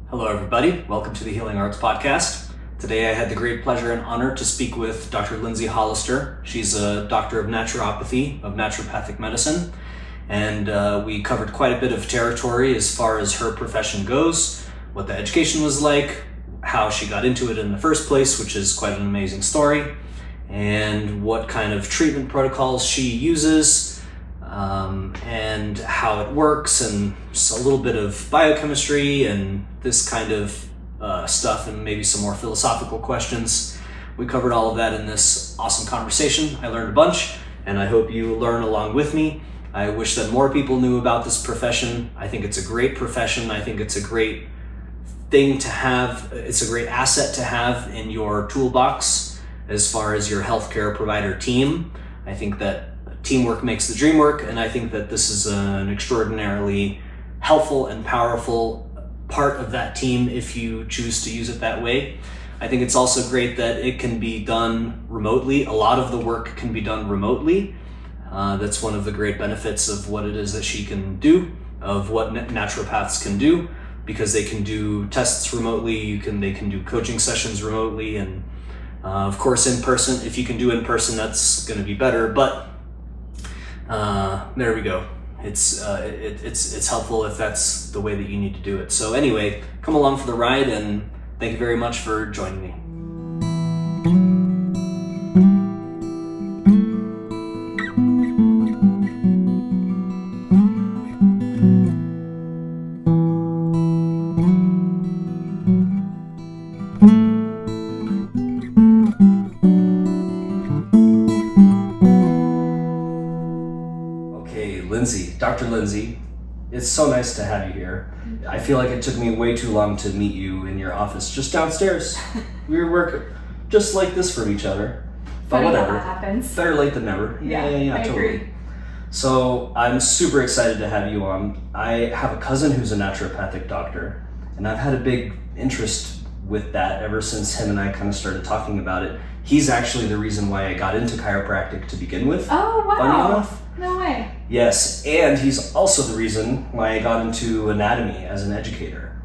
Hello everybody, welcome to the Healing Arts Podcast. Today I had the great pleasure and honor to speak with Dr. Lindsay Hollister. She's a doctor of naturopathy, of naturopathic medicine, and we covered quite a bit of territory as far as her profession goes, what the education was like, how she got into it in the first place, which is quite an amazing story, and what kind of treatment protocols she uses, and how it works, and just a little bit of biochemistry and this kind of stuff, and maybe some more philosophical questions. We covered all of that in this awesome conversation. I learned a bunch, and I hope you learn along with me. I wish that more people knew about this profession. I think it's a great profession. I think it's a great thing to have. It's a great asset to have in your toolbox as far as your healthcare provider team. I think that teamwork makes the dream work, and I think that this is an extraordinarily helpful and powerful part of that team if you choose to use it that way. I think it's also great that it can be done remotely. A lot of the work can be done remotely. That's one of the great benefits of what it is that she can do, of what naturopaths can do, because they can do tests remotely, they can do coaching sessions remotely, and of course in person. If you can do in person, that's going to be better, but there we go. It's helpful if that's the way that you need to do it. So anyway, come along for the ride, and thank you very much for joining me. Dr. Lindsay, it's so nice to have you here. I feel like it took me way too long to meet you in your office just downstairs. We work just like this for each other. But whatever. That happens. Better late than never. Yeah, I totally. agree. So I'm super excited to have you on. I have a cousin who's a naturopathic doctor, and I've had a big interest with that ever since him and I kind of started talking about it. He's actually the reason why I got into chiropractic to begin with. Oh, wow. Funny enough. No way. Yes, and he's also the reason why I got into anatomy as an educator.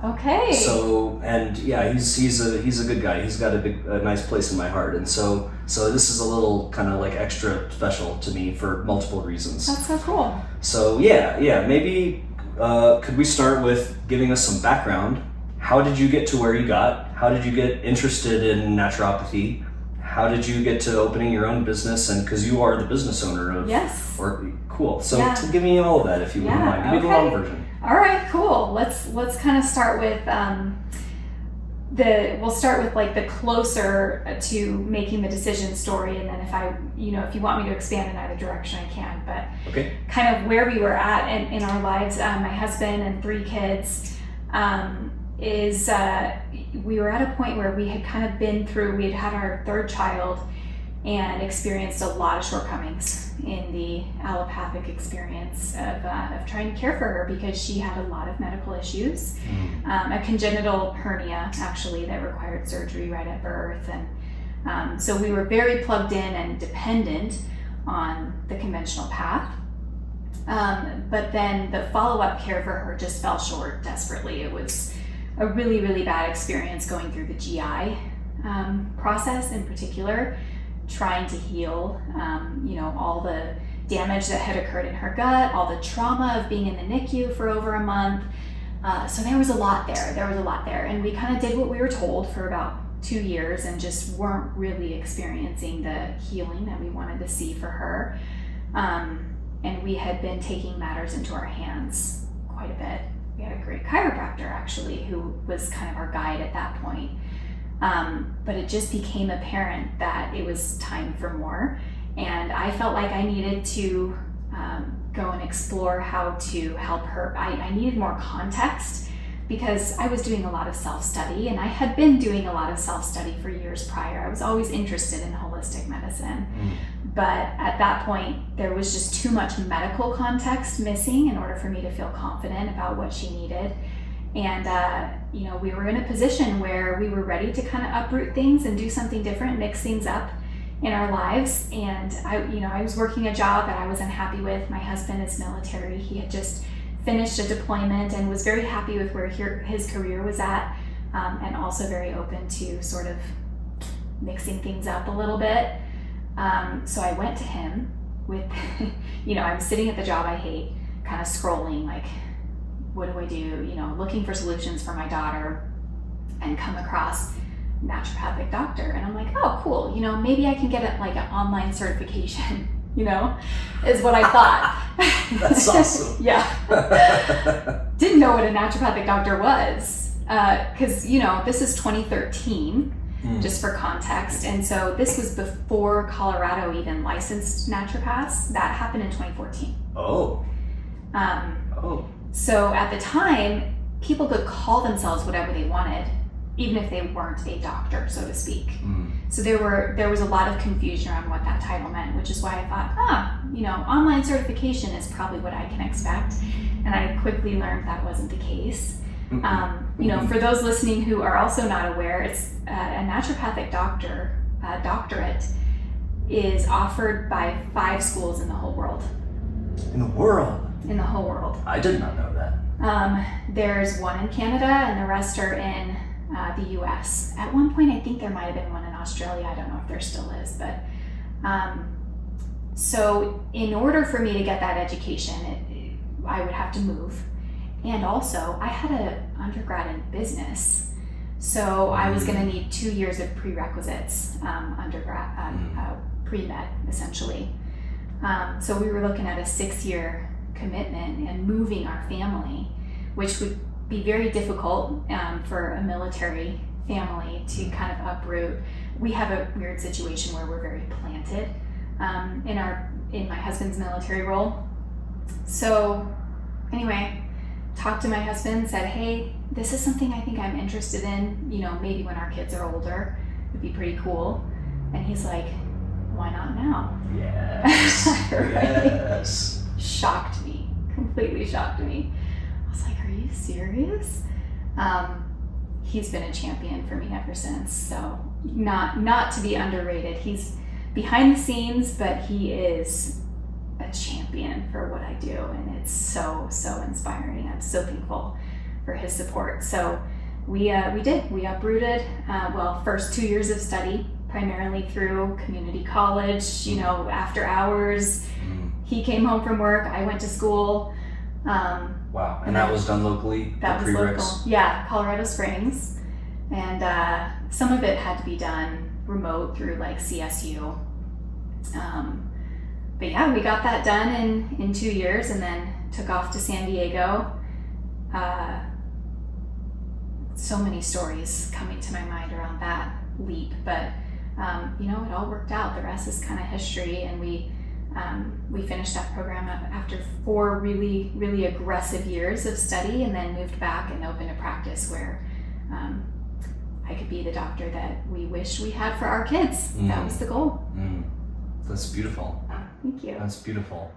Okay. So, and yeah, he's a good guy. He's got a nice place in my heart, and so this is a little kind of like extra special to me for multiple reasons. That's so cool. So yeah, maybe could we start with giving us some background? How did you get to where you got? How did you get interested in naturopathy? How did you get to opening your own business? And because you are the business owner of... Yes. Cool. So give me all of that if you wouldn't mind. Give me the long version. All right, cool. Let's kind of start with we'll start with like the closer to making the decision story, and then if you want me to expand in either direction, I can. But okay. Kind of where we were at in our lives, my husband and 3 kids, we were at a point where we had kind of we had had our 3rd child and experienced a lot of shortcomings in the allopathic experience of trying to care for her, because she had a lot of medical issues, a congenital hernia actually that required surgery right at birth, and so we were very plugged in and dependent on the conventional path. But then the follow-up care for her just fell short desperately. It was a really, really bad experience going through the GI process in particular, trying to heal, all the damage that had occurred in her gut, all the trauma of being in the NICU for over a month. So there was a lot there. And we kind of did what we were told for about 2 years and just weren't really experiencing the healing that we wanted to see for her. And we had been taking matters into our hands quite a bit. We had a great chiropractor actually who was kind of our guide at that point. But it just became apparent that it was time for more. And I felt like I needed to go and explore how to help her. I needed more context because I was doing a lot of self-study, and I had been doing a lot of self-study for years prior. I was always interested in holistic medicine. But at that point, there was just too much medical context missing in order for me to feel confident about what she needed. And, we were in a position where we were ready to kind of uproot things and do something different, mix things up in our lives. And I was working a job that I was unhappy with. My husband is military. He had just finished a deployment and was very happy with where his career was at, and also very open to sort of mixing things up a little bit. So I went to him with, I'm sitting at the job I hate, kind of scrolling, like, what do I do? Looking for solutions for my daughter, and come across naturopathic doctor. And I'm like, oh, cool. Maybe I can get an online certification, is what I thought. That's awesome. Yeah. Didn't know what a naturopathic doctor was. Because, this is 2013. Just for context. And so this was before Colorado even licensed naturopaths. That happened in 2014. Oh. So at the time, people could call themselves whatever they wanted, even if they weren't a doctor, so to speak. So there was a lot of confusion around what that title meant, which is why I thought, online certification is probably what I can expect. And I quickly learned that wasn't the case. For those listening who are also not aware, it's a naturopathic doctorate is offered by 5 schools in the whole world. In the world? In the whole world. I did not know that. There's one in Canada, and the rest are in the US. At one point, I think there might have been one in Australia. I don't know if there still is, but so in order for me to get that education, I would have to move. And also, I had an undergrad in business, so I was going to need 2 years of prerequisites, pre-med, essentially. So we were looking at a 6-year commitment and moving our family, which would be very difficult for a military family to kind of uproot. We have a weird situation where we're very planted in my husband's military role. So anyway, talked to my husband, said, hey, this is something I think I'm interested in, maybe when our kids are older, it'd be pretty cool. And he's like, why not now? Yes. Right? Yes. Completely shocked me. I was like, are you serious? He's been a champion for me ever since. So not to be underrated. He's behind the scenes, but he is a champion for what I do, and it's so inspiring. I'm so thankful for his support. So we uprooted. First 2 years of study, primarily through community college. After hours. He came home from work. I went to school. Wow, and that was done locally. That was local. Yeah, Colorado Springs, and some of it had to be done remote through like CSU. But yeah, we got that done in 2 years, and then took off to San Diego. So many stories coming to my mind around that leap, but it all worked out. The rest is kind of history, and we finished that program after 4 really, really aggressive years of study, and then moved back and opened a practice where I could be the doctor that we wish we had for our kids. That was the goal. That's beautiful. Thank you. That's beautiful.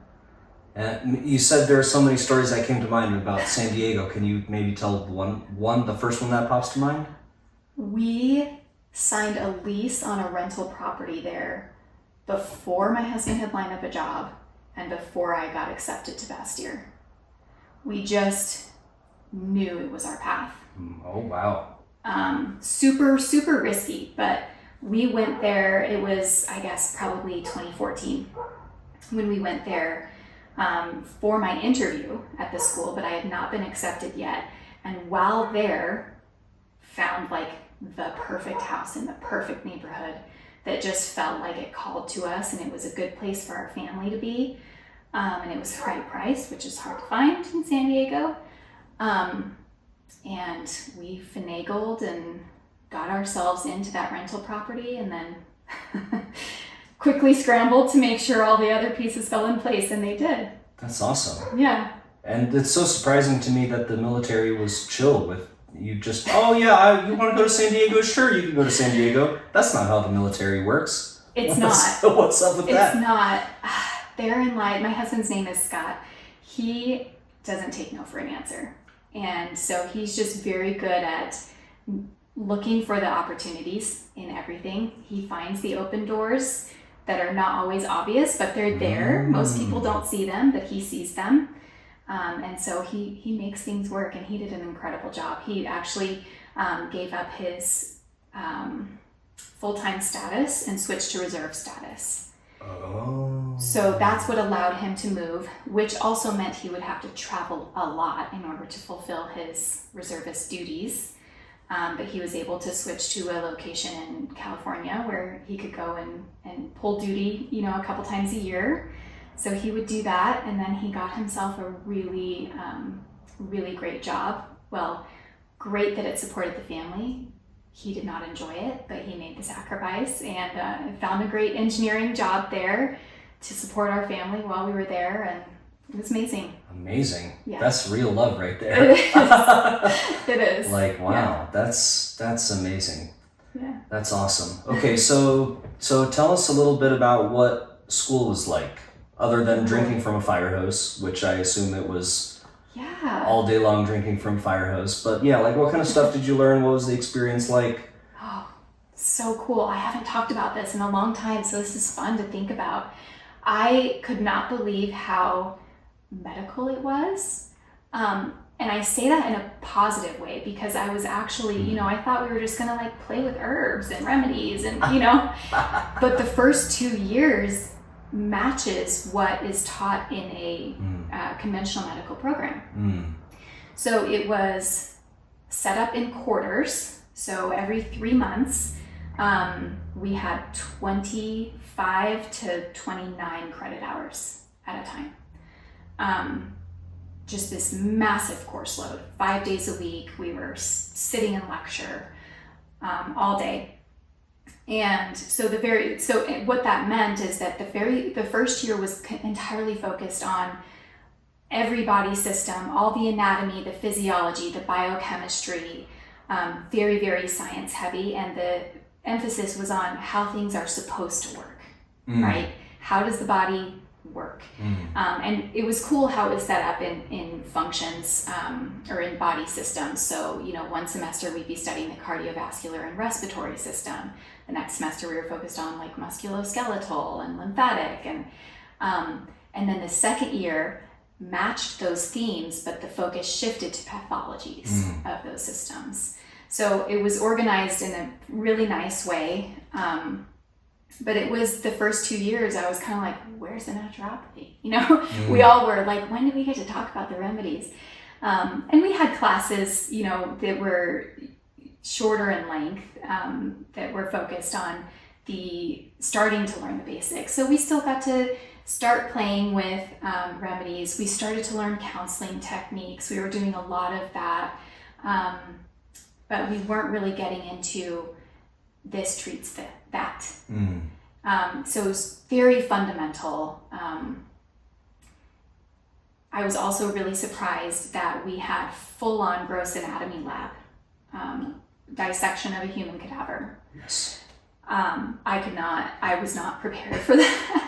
And you said there are so many stories that came to mind about San Diego. Can you maybe tell the first one that pops to mind? We signed a lease on a rental property there before my husband had lined up a job and before I got accepted to Bastyr. We just knew it was our path. Oh, wow. Super, super risky, but we went there. It was, I guess, probably 2014 when we went there for my interview at the school, but I had not been accepted yet. And while there, found like the perfect house in the perfect neighborhood that just felt like it called to us, and it was a good place for our family to be. And it was the right price, which is hard to find in San Diego. And we finagled and got ourselves into that rental property, and then quickly scrambled to make sure all the other pieces fell in place, and they did. That's awesome. Yeah. And it's so surprising to me that the military was chill with you. Just, oh yeah, you want to go to San Diego? Sure, you can go to San Diego. That's not how the military works. It's not. What's up with that? It's not. Therein lied. My husband's name is Scott. He doesn't take no for an answer. And so he's just very good at looking for the opportunities in everything. He finds the open doors that are not always obvious, but they're there. Most people don't see them, but he sees them. And so he makes things work, and he did an incredible job. He actually gave up his full-time status and switched to reserve status. Oh. So that's what allowed him to move, which also meant he would have to travel a lot in order to fulfill his reservist duties. But he was able to switch to a location in California where he could go and pull duty, a couple times a year. So he would do that, and then he got himself a really, really great job. Well, great that it supported the family. He did not enjoy it, but he made the sacrifice and found a great engineering job there to support our family while we were there, and it was amazing. Amazing. Yeah. That's real love right there. It is. It is. Like, wow, Yeah. that's amazing. Yeah. That's awesome. Okay, so tell us a little bit about what school was like, other than drinking from a fire hose, which I assume it was all day long drinking from fire hose. But yeah, like what kind of stuff did you learn? What was the experience like? Oh, so cool. I haven't talked about this in a long time, so this is fun to think about. I could not believe how medical it was. And I say that in a positive way because I was actually, I thought we were just gonna like play with herbs and remedies and, but the first 2 years matches what is taught in a conventional medical program. So it was set up in quarters. So every 3 months, we had 25 to 29 credit hours at a time. Just this massive course load, 5 days a week. We were sitting in lecture all day. And so what that meant is that the first year was entirely focused on every body system, all the anatomy, the physiology, the biochemistry, very, very science heavy. And the emphasis was on how things are supposed to work, right? How does the body work? And it was cool how it was set up in functions or in body systems. So, one semester we'd be studying the cardiovascular and respiratory system. The next semester we were focused on like musculoskeletal and lymphatic. And then the second year matched those themes, but the focus shifted to pathologies of those systems. So it was organized in a really nice way. But it was the first 2 years, I was kind of like, where's the naturopathy? We all were like, when did we get to talk about the remedies? And we had classes, that were shorter in length, that were focused on the starting to learn the basics. So we still got to start playing with remedies. We started to learn counseling techniques. We were doing a lot of that, but we weren't really getting into this treats that. So it was very fundamental. I was also really surprised that we had full-on gross anatomy lab, dissection of a human cadaver. Yes. I was not prepared for that.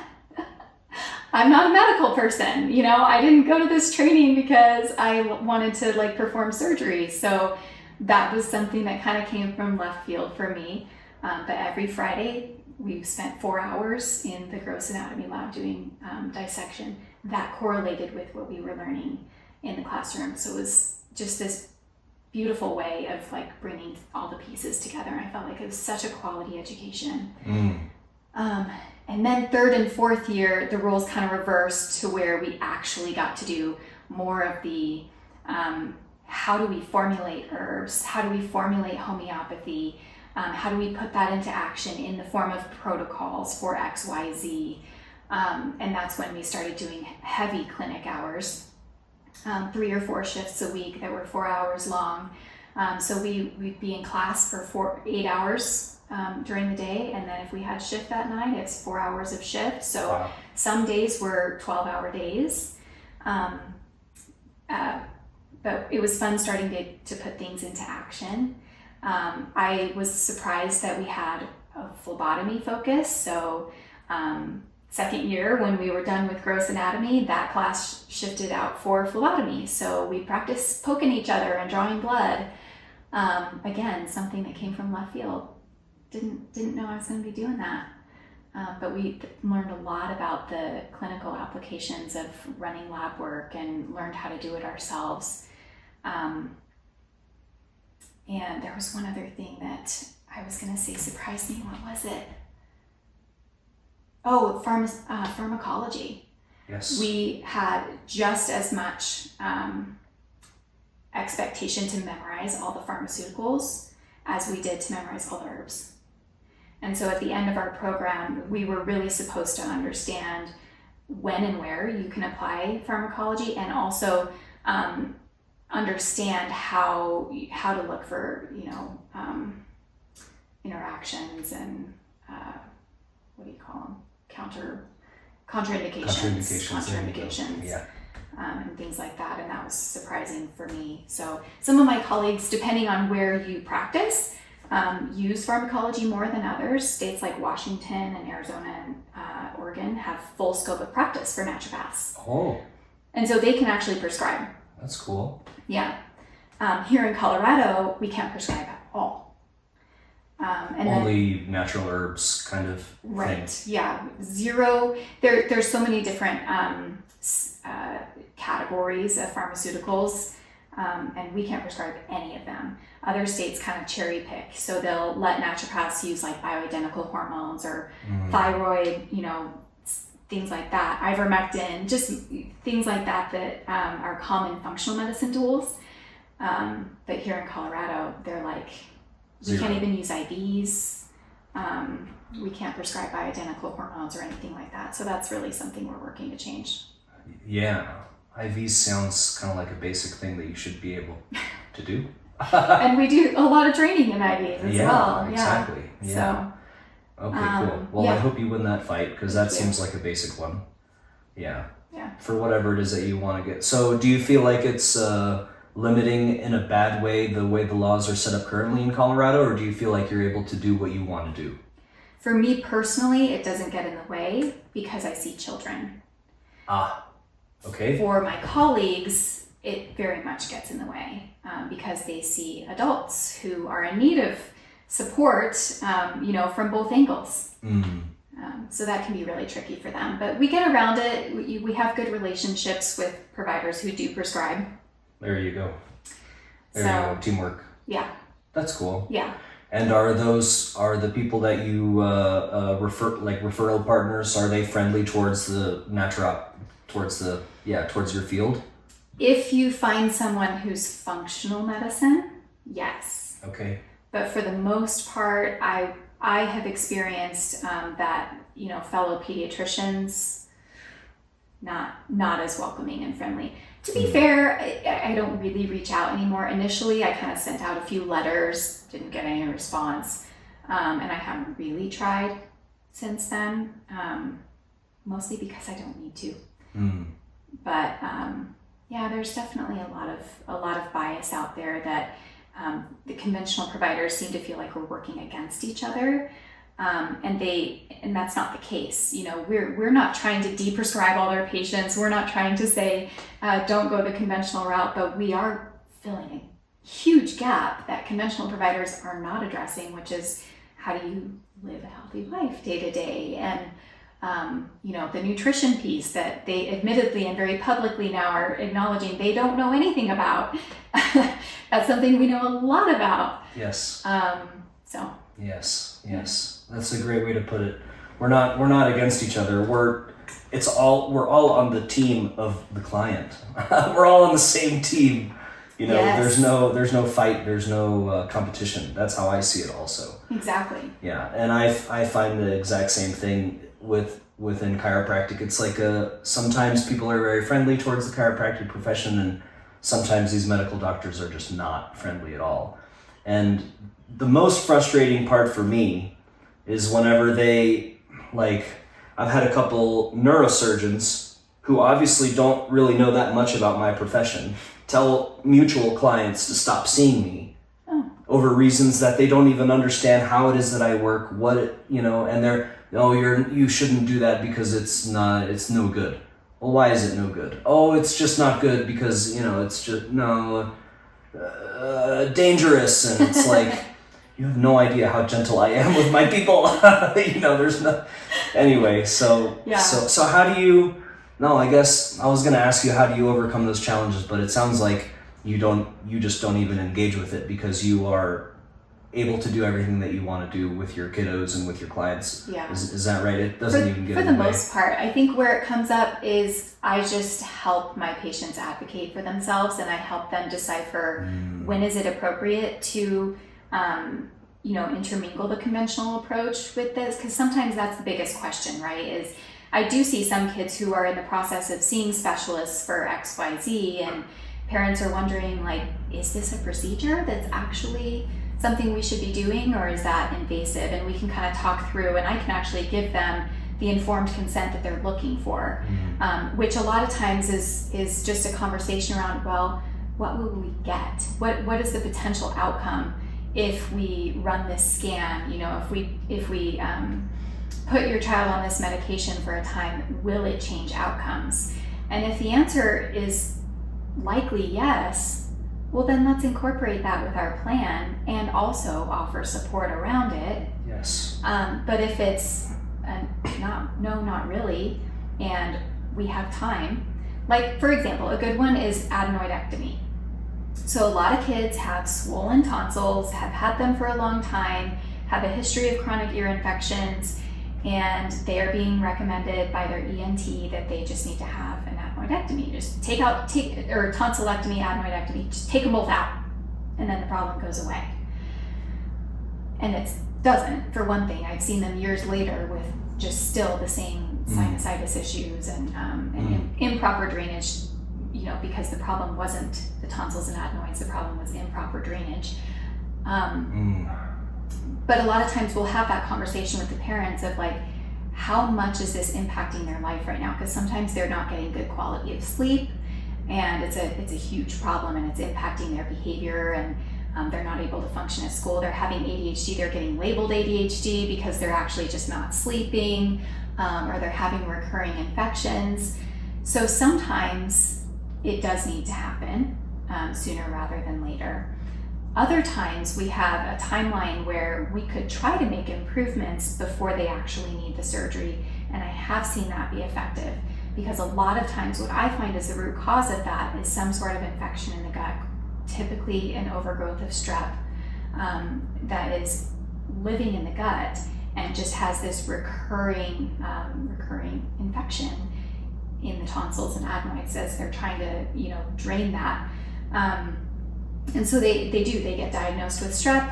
I'm not a medical person, I didn't go to this training because I wanted to perform surgery. So that was something that kind of came from left field for me. But every Friday we spent 4 hours in the gross anatomy lab doing dissection. That correlated with what we were learning in the classroom. So it was just this beautiful way of bringing all the pieces together. I felt like it was such a quality education. And then third and fourth year, the roles kind of reversed to where we actually got to do more of the how do we formulate herbs? How do we formulate homeopathy? How do we put that into action in the form of protocols for X, Y, Z? And that's when we started doing heavy clinic hours, 3 or 4 shifts a week that were 4 hours long. So we'd be in class for 8 hours during the day, and then if we had shift that night, it's 4 hours of shift. So wow. Some days were 12-hour days. But it was fun starting to put things into action. I was surprised that we had a phlebotomy focus. So second year, when we were done with gross anatomy, that class shifted out for phlebotomy. So we practiced poking each other and drawing blood. Again, something that came from left field. Didn't know I was going to be doing that. But we learned a lot about the clinical applications of running lab work and learned how to do it ourselves. And there was one other thing that I was going to say surprised me. What was it? Oh, pharmacology. Yes. We had just as much expectation to memorize all the pharmaceuticals as we did to memorize all the herbs. And so at the end of our program, we were really supposed to understand when and where you can apply pharmacology, and also understand how to look for, interactions and what do you call them? Contraindications. Yeah. And things like that. And that was surprising for me. So some of my colleagues, depending on where you practice, use pharmacology more than others. States like Washington and Arizona and Oregon have full scope of practice for naturopaths. Oh. And so they can actually prescribe. That's cool. Yeah. Here in Colorado, we can't prescribe at all. And only natural herbs kind of right. thing. Yeah. Zero. There's so many different categories of pharmaceuticals. And we can't prescribe any of them. Other states kind of cherry pick. So they'll let naturopaths use like bioidentical hormones or thyroid, things like that. Ivermectin, just things like that are common functional medicine tools. But here in Colorado, they're like, we can't even use IVs. We can't prescribe bioidentical hormones or anything like that. So that's really something we're working to change. Yeah. IVs sounds kind of like a basic thing that you should be able to do. And we do a lot of training in IVs as well. Exactly. Yeah. So, okay, cool. Well, I hope you win that fight, because that seems like a basic one. Yeah. Yeah. For whatever it is that you want to get. So do you feel like it's limiting in a bad way the laws are set up currently in Colorado, or do you feel like you're able to do what you want to do? For me personally, it doesn't get in the way because I see children. Okay. For my colleagues, it very much gets in the way because they see adults who are in need of support, from both angles. So that can be really tricky for them. But we get around it. We have good relationships with providers who do prescribe. There you go. There you go. Teamwork. Yeah. That's cool. Yeah. And are the people that you referral partners, are they friendly towards the towards your field? If you find someone who's functional medicine, yes. Okay. But for the most part, I have experienced that fellow pediatricians not as welcoming and friendly. To be fair, I don't really reach out anymore. Initially, I kind of sent out a few letters, didn't get any response, and I haven't really tried since then, mostly because I don't need to. But there's definitely a lot of bias out there that the conventional providers seem to feel like we're working against each other. And that's not the case. We're not trying to de-prescribe all our patients. We're not trying to say, don't go the conventional route, but we are filling a huge gap that conventional providers are not addressing, which is how do you live a healthy life day to day? And, the nutrition piece that they admittedly and very publicly now are acknowledging they don't know anything about. That's something we know a lot about. Yes. Yes. That's a great way to put it. We're not against each other. We're all on the team of the client. We're all on the same team. Yes. There's no fight. There's no competition. That's how I see it also. Exactly. Yeah. And I find the exact same thing within chiropractic. It's like sometimes people are very friendly towards the chiropractic profession, and sometimes these medical doctors are just not friendly at all. And the most frustrating part for me is whenever I've had a couple neurosurgeons who obviously don't really know that much about my profession tell mutual clients to stop seeing me over reasons that they don't even understand how it is that I work, and they're, you shouldn't do that because it's no good. Well, why is it no good? Oh, it's just not good because, it's just, dangerous. And it's like, you have no idea how gentle I am with my people. Anyway, so how do you? No, I guess I was gonna ask you, how do you overcome those challenges? But it sounds like you just don't even engage with it because you are able to do everything that you want to do with your kiddos and with your clients. Yeah. Is that right? It doesn't even get for in the the way. most part. I think where it comes up is I just help my patients advocate for themselves, and I help them decipher when is it appropriate to intermingle the conventional approach with this, because sometimes that's the biggest question, right? Is I do see some kids who are in the process of seeing specialists for XYZ, and parents are wondering, like, is this a procedure that's actually something we should be doing, or is that invasive? And we can kind of talk through, and I can actually give them the informed consent that they're looking for, which a lot of times is just a conversation around, well, what will we get? What is the potential outcome if we run this scan? If we put your child on this medication for a time, will it change outcomes? And if the answer is likely yes, well then let's incorporate that with our plan and also offer support around it. Yes. But if it's not really, and we have time, like for example, a good one is adenoidectomy. So a lot of kids have swollen tonsils, have had them for a long time, have a history of chronic ear infections, and they are being recommended by their ENT that they just need to have an adenoidectomy. Just or tonsillectomy, adenoidectomy, just take them both out, and then the problem goes away. And it doesn't, for one thing. I've seen them years later with just still the same sinusitis issues and improper drainage, because the problem wasn't the tonsils and adenoids, the problem was improper drainage. But a lot of times we'll have that conversation with the parents of like, how much is this impacting their life right now? Because sometimes they're not getting good quality of sleep, and it's a huge problem, and it's impacting their behavior, and they're not able to function at school. They're having ADHD, they're getting labeled ADHD because they're actually just not sleeping, or they're having recurring infections. So sometimes it does need to happen sooner rather than later. Other times we have a timeline where we could try to make improvements before they actually need the surgery, and I have seen that be effective, because a lot of times what I find is the root cause of that is some sort of infection in the gut, typically an overgrowth of strep that is living in the gut and just has this recurring infection in the tonsils and adenoids as they're trying to drain that. And so they get diagnosed with strep,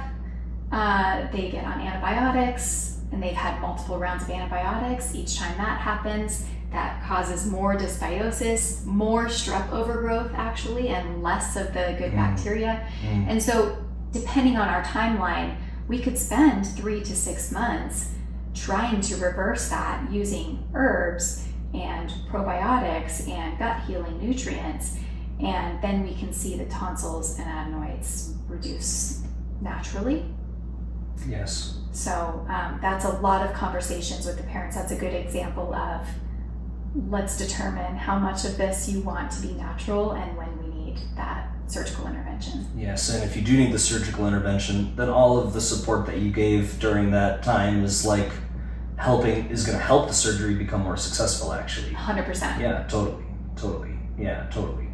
they get on antibiotics, and they've had multiple rounds of antibiotics. Each time that happens, that causes more dysbiosis, more strep overgrowth actually, and less of the good bacteria. And so depending on our timeline, we could spend 3 to 6 months trying to reverse that using herbs and probiotics and gut healing nutrients. And then we can see the tonsils and adenoids reduce naturally. Yes. So that's a lot of conversations with the parents. That's a good example of, let's determine how much of this you want to be natural and when we need that surgical intervention. Yes, and if you do need the surgical intervention, then all of the support that you gave during that time is going to help the surgery become more successful, actually. 100%. Yeah, totally. Yeah, totally.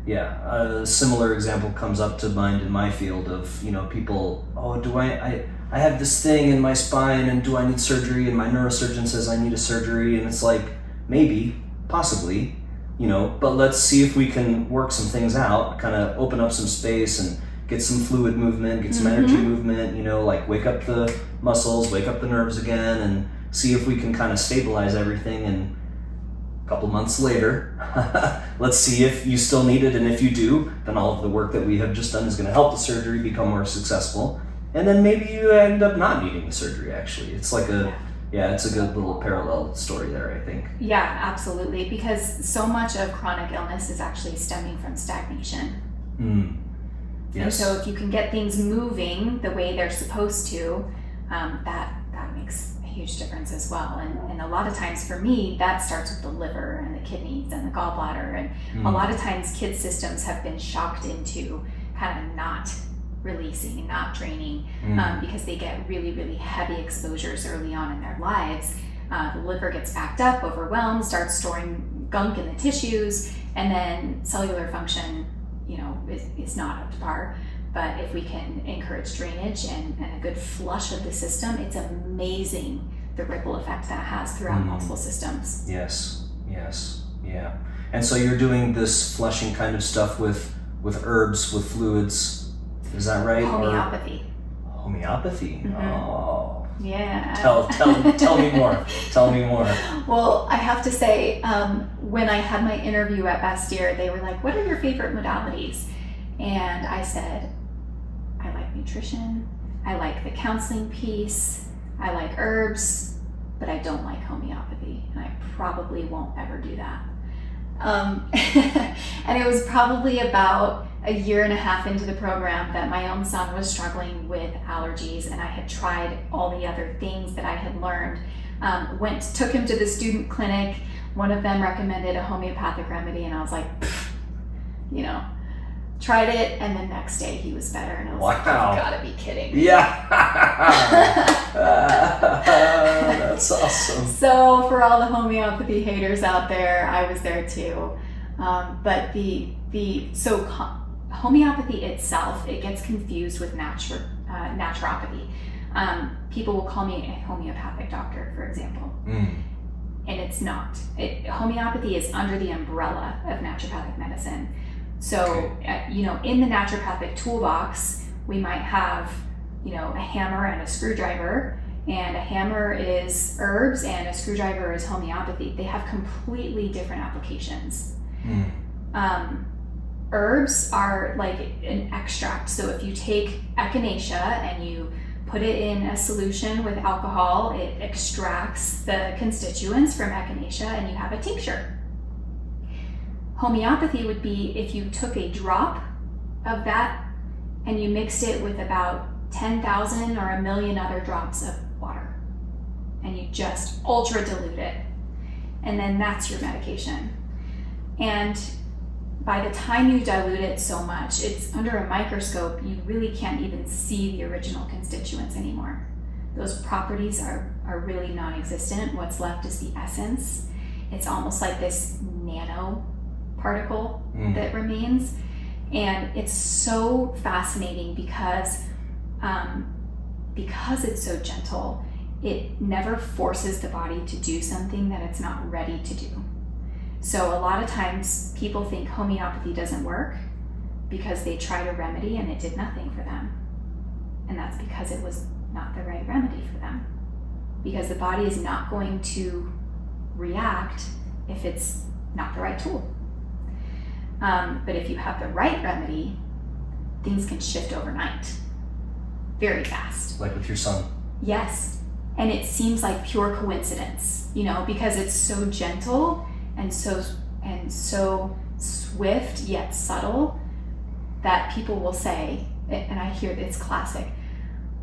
Yeah, a similar example comes up to mind in my field of, people, do I have this thing in my spine, and do I need surgery? And my neurosurgeon says I need a surgery, and it's like, maybe, possibly, but let's see if we can work some things out, kind of open up some space and get some fluid movement, get some energy movement, wake up the muscles, wake up the nerves again, and see if we can kind of stabilize everything. And a couple months later, let's see if you still need it, and if you do, then all of the work that we have just done is going to help the surgery become more successful, and then maybe you end up not needing the surgery. Actually, it's like it's a good little parallel story there, I think. Yeah, absolutely, because so much of chronic illness is actually stemming from stagnation. Yes. And so if you can get things moving the way they're supposed to, that makes a huge difference as well. And a lot of times for me, that starts with the liver and the kidneys and the gallbladder. And a lot of times kids' systems have been shocked into kind of not releasing and not draining because they get really, really heavy exposures early on in their lives. The liver gets backed up, overwhelmed, starts storing gunk in the tissues, and then cellular function, is not up to par. But if we can encourage drainage and a good flush of the system, it's amazing the ripple effect that has throughout multiple systems. Yes, yeah. And so you're doing this flushing kind of stuff with herbs, with fluids, is that right? Homeopathy. Homeopathy? Mm-hmm. Oh. Yeah. Tell me more. Tell me more. Well, I have to say, when I had my interview at Bastyr, they were like, what are your favorite modalities? And I said, I like nutrition, I like the counseling piece, I like herbs, but I don't like homeopathy, and I probably won't ever do that. And it was probably about a year and a half into the program that my own son was struggling with allergies, and I had tried all the other things that I had learned. Took him to the student clinic. One of them recommended a homeopathic remedy, and I was like, tried it, and the next day he was better, and I was like, you've gotta be kidding me. Yeah. That's awesome. So for all the homeopathy haters out there, I was there too. But homeopathy itself, it gets confused with naturopathy. People will call me a homeopathic doctor, for example. And it's not. Homeopathy is under the umbrella of naturopathic medicine. So, in the naturopathic toolbox, we might have, a hammer and a screwdriver, and a hammer is herbs and a screwdriver is homeopathy. They have completely different applications. Herbs are like an extract. So if you take echinacea and you put it in a solution with alcohol, it extracts the constituents from echinacea and you have a tincture. Homeopathy would be if you took a drop of that and you mixed it with about 10,000 or a million other drops of water, and you just ultra dilute it, and then that's your medication. And by the time you dilute it so much, it's under a microscope, you really can't even see the original constituents anymore. Those properties are really non-existent. What's left is the essence. It's almost like this nano particle that remains. And it's so fascinating because it's so gentle, it never forces the body to do something that it's not ready to do. So a lot of times people think homeopathy doesn't work because they tried a remedy and it did nothing for them. And that's because it was not the right remedy for them. Because the body is not going to react if it's not the right tool. But if you have the right remedy, things can shift overnight, very fast. Like with your son. Yes, and it seems like pure coincidence, because it's so gentle and so swift yet subtle that people will say, and I hear it's classic,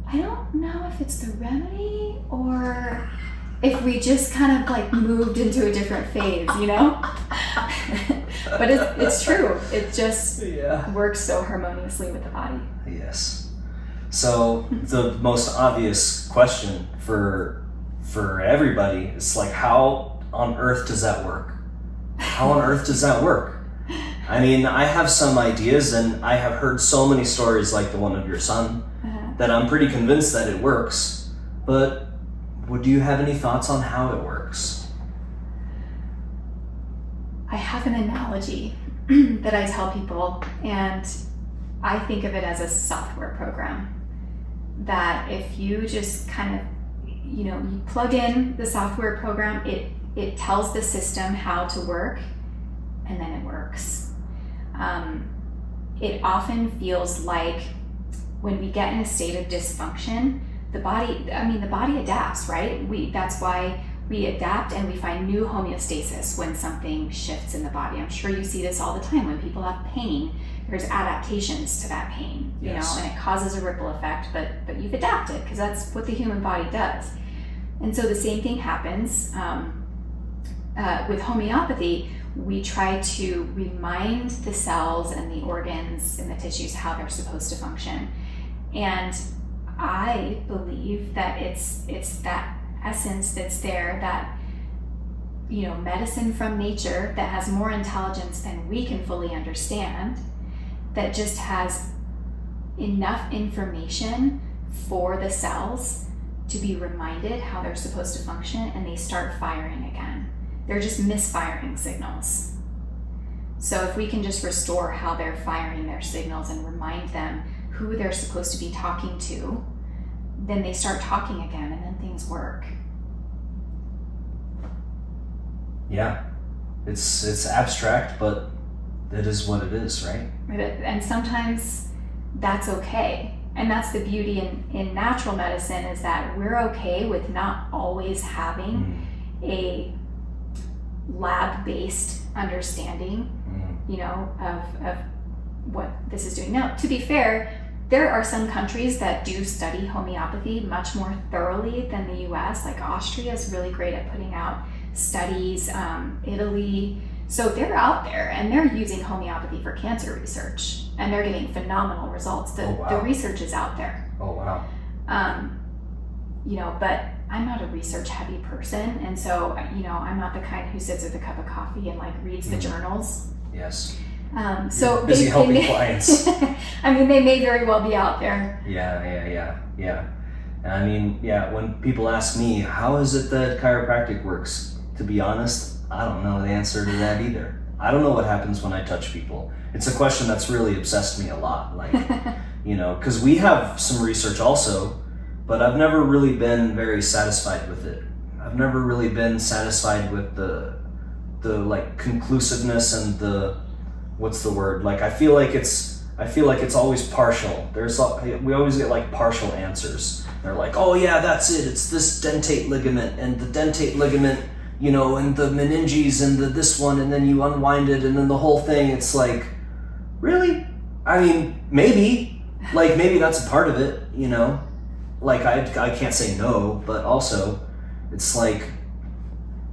I don't know if it's the remedy or if we just kind of like moved into a different phase, But it's true. It just works so harmoniously with the body. Yes. So the most obvious question for everybody is like, how on earth does that work? How on earth does that work? I mean, I have some ideas, and I have heard so many stories like the one of your son that I'm pretty convinced that it works. But do you have any thoughts on how it works? I have an analogy that I tell people, and I think of it as a software program. That if you just kind of, you plug in the software program, it tells the system how to work, and then it works. It often feels like when we get in a state of dysfunction, the body adapts, right? That's why we adapt and we find new homeostasis when something shifts in the body. I'm sure you see this all the time. When people have pain, there's adaptations to that pain, and it causes a ripple effect, but you've adapted because that's what the human body does. And so the same thing happens with homeopathy. We try to remind the cells and the organs and the tissues how they're supposed to function. And I believe that it's that essence that's there, that, you know, medicine from nature that has more intelligence than we can fully understand, that just has enough information for the cells to be reminded how they're supposed to function, and they start firing again. They're just misfiring signals. So if we can just restore how they're firing their signals and remind them who they're supposed to be talking to, then they start talking again, and then things work. Yeah, it's abstract, but it is what it is, right? And sometimes that's okay. And that's the beauty in natural medicine, is that we're okay with not always having a lab-based understanding, you know, of what this is doing. Now, to be fair, there are some countries that do study homeopathy much more thoroughly than the US. Like Austria is really great at putting out studies, Italy. So they're out there and they're using homeopathy for cancer research, and they're getting phenomenal results. The research is out there. Oh, wow. You know, but I'm not a research heavy person. And so, you know, I'm not the kind who sits with a cup of coffee and like reads the journals. Yes. So you're busy helping clients. I mean, they may very well be out there. Yeah. And I mean, when people ask me, how is it that chiropractic works? To be honest, I don't know the answer to that either. I don't know what happens when I touch people. It's a question that's really obsessed me a lot. Like, you know, because we have some research also, but I've never really been very satisfied with it. I've never really been satisfied with the like conclusiveness and the, what's the word? Like, I feel like it's always partial. We always get like partial answers. They're like, oh yeah, that's it. It's this dentate ligament, and the dentate ligament, you know, and the meninges and this one, and then you unwind it, and then the whole thing. It's like, really? I mean, maybe that's a part of it, you know? Like, I can't say no, but also, it's like,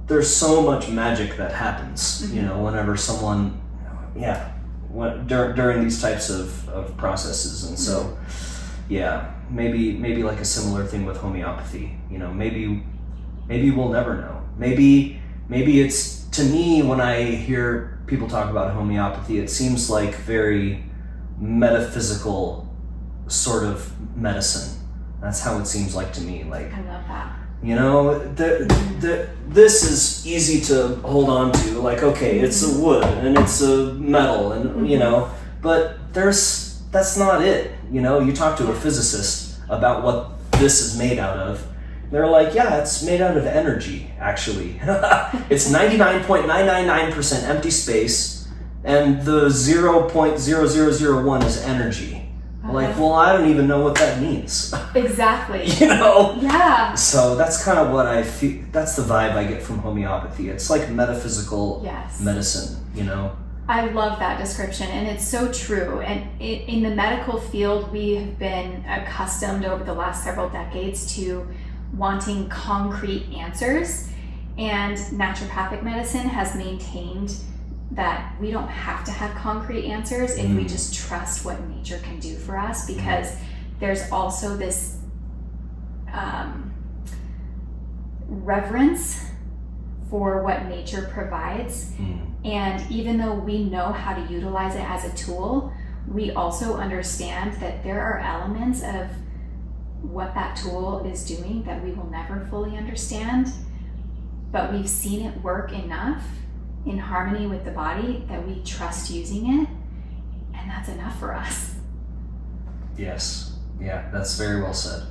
there's so much magic that happens, you know, whenever someone, during these types of processes. And so, maybe like a similar thing with homeopathy, you know, maybe we'll never know. Maybe it's, to me, when I hear people talk about homeopathy, it seems like very metaphysical sort of medicine. That's how it seems like to me. Like, I love that. You know, this is easy to hold on to. Like, okay, it's a wood and it's a metal, and you know, but that's not it. You know, you talk to a physicist about what this is made out of. They're like, yeah, it's made out of energy, actually. It's 99.999% empty space, and the 0.0001 is energy. Like, well, I don't even know what that means. Exactly. You know? Yeah. So that's kind of what I feel, that's the vibe I get from homeopathy. It's like metaphysical medicine, you know? I love that description, and it's so true. And in the medical field, we have been accustomed over the last several decades to wanting concrete answers, and naturopathic medicine has maintained that we don't have to have concrete answers if we just trust what nature can do for us, because there's also this reverence for what nature provides. And even though we know how to utilize it as a tool, we also understand that there are elements of what that tool is doing that we will never fully understand, but we've seen it work enough in harmony with the body that we trust using it, and that's enough for us. Yes. Yeah, that's very well said.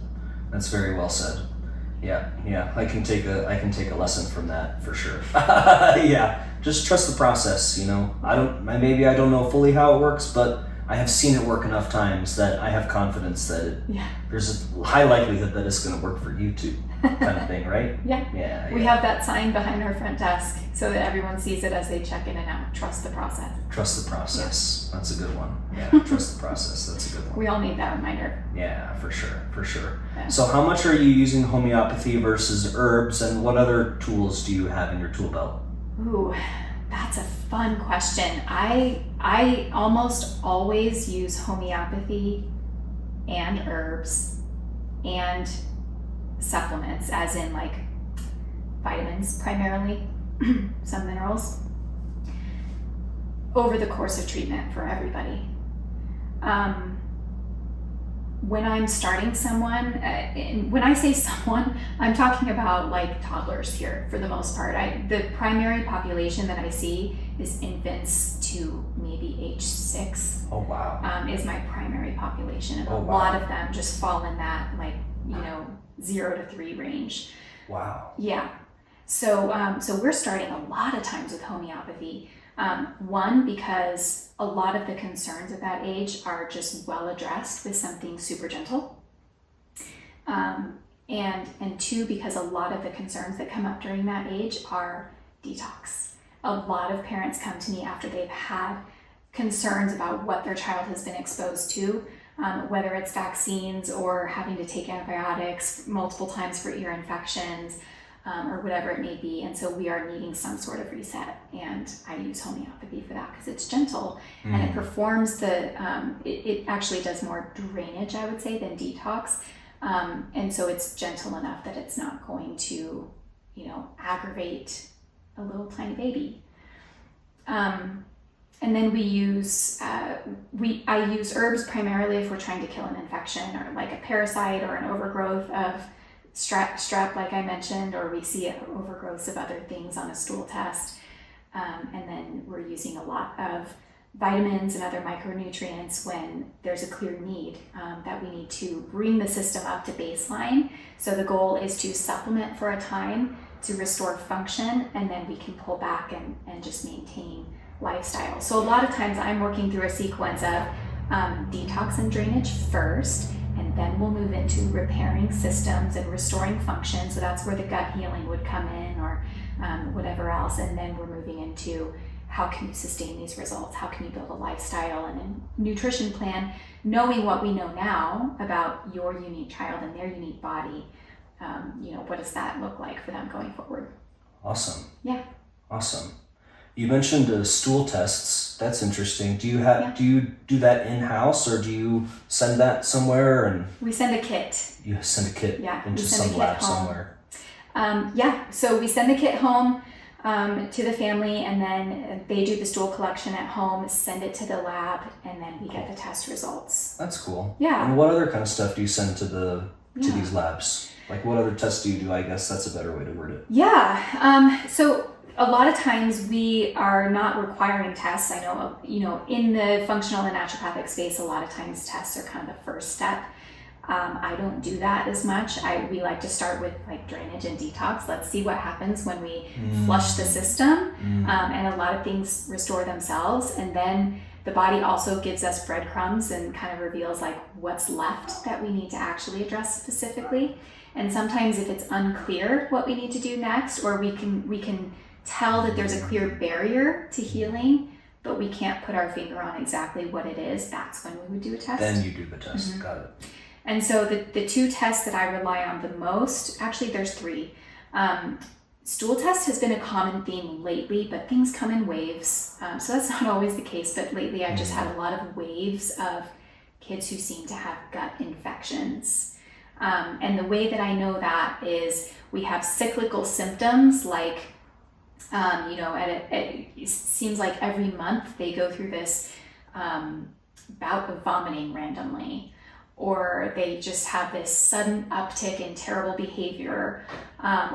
Yeah. I can take a lesson from that for sure. Yeah. Just trust the process, you know. Maybe I don't know fully how it works, but I have seen it work enough times that I have confidence that there's a high likelihood that it's going to work for you too, kind of thing, right? Yeah. We have that sign behind our front desk so that everyone sees it as they check in and out. Trust the process. Trust the process. That's a good one. Yeah, trust the process. That's a good one. We all need that reminder. Yeah, for sure. Yeah. So how much are you using homeopathy versus herbs, and what other tools do you have in your tool belt? Ooh, that's a fun question. I almost always use homeopathy and herbs and supplements, as in like vitamins primarily, some minerals, over the course of treatment for everybody. When I'm starting someone, and when I say someone, I'm talking about like toddlers here for the most part. The primary population that I see is infants to maybe age 6. Oh, wow. Is my primary population. And Oh, a wow. lot of them just fall in that 0 to 3 range. Wow. Yeah. So we're starting a lot of times with homeopathy. One, because a lot of the concerns at that age are just well addressed with something super gentle. And two, because a lot of the concerns that come up during that age are detox. A lot of parents come to me after they've had concerns about what their child has been exposed to, whether it's vaccines or having to take antibiotics multiple times for ear infections, or whatever it may be. And so we are needing some sort of reset, and I use homeopathy for that because it's gentle and it performs it actually does more drainage, I would say, than detox. And so it's gentle enough that it's not going to, aggravate a little tiny baby. And then we use, I use herbs primarily if we're trying to kill an infection or like a parasite or an overgrowth of strep, like I mentioned, or we see overgrowths of other things on a stool test. And then we're using a lot of vitamins and other micronutrients when there's a clear need that we need to bring the system up to baseline. So the goal is to supplement for a time to restore function, and then we can pull back and just maintain lifestyle. So a lot of times I'm working through a sequence of detox and drainage first, and then we'll move into repairing systems and restoring function. So that's where the gut healing would come in, or whatever else. And then we're moving into how can you sustain these results? How can you build a lifestyle and a nutrition plan, knowing what we know now about your unique child and their unique body. What does that look like for them going forward? Awesome. Yeah. Awesome. You mentioned stool tests. That's interesting. Do you do that in-house, or do you send that somewhere? And we send a kit. You send a kit into some kit lab home. somewhere. So we send the kit home to the family, and then they do the stool collection at home, send it to the lab, and then we get the test results. That's cool. Yeah. And what other kind of stuff do you send to these labs? Like, what other tests do you do? I guess that's a better way to word it. Yeah. So a lot of times we are not requiring tests. I know, in the functional and naturopathic space, a lot of times tests are kind of the first step. I don't do that as much. We like to start with like drainage and detox. Let's see what happens when we flush the system, and a lot of things restore themselves. And then the body also gives us breadcrumbs and kind of reveals like what's left that we need to actually address specifically. And sometimes if it's unclear what we need to do next, or we can tell that there's a clear barrier to healing, but we can't put our finger on exactly what it is, that's when we would do a test. Then you do the test. Mm-hmm. Got it. And so the 2 tests that I rely on the most, actually there's 3. Stool test has been a common theme lately, but things come in waves. So that's not always the case, but lately I've just had a lot of waves of kids who seem to have gut infections. And the way that I know that is we have cyclical symptoms like, it seems like every month they go through this bout of vomiting randomly, or they just have this sudden uptick in terrible behavior,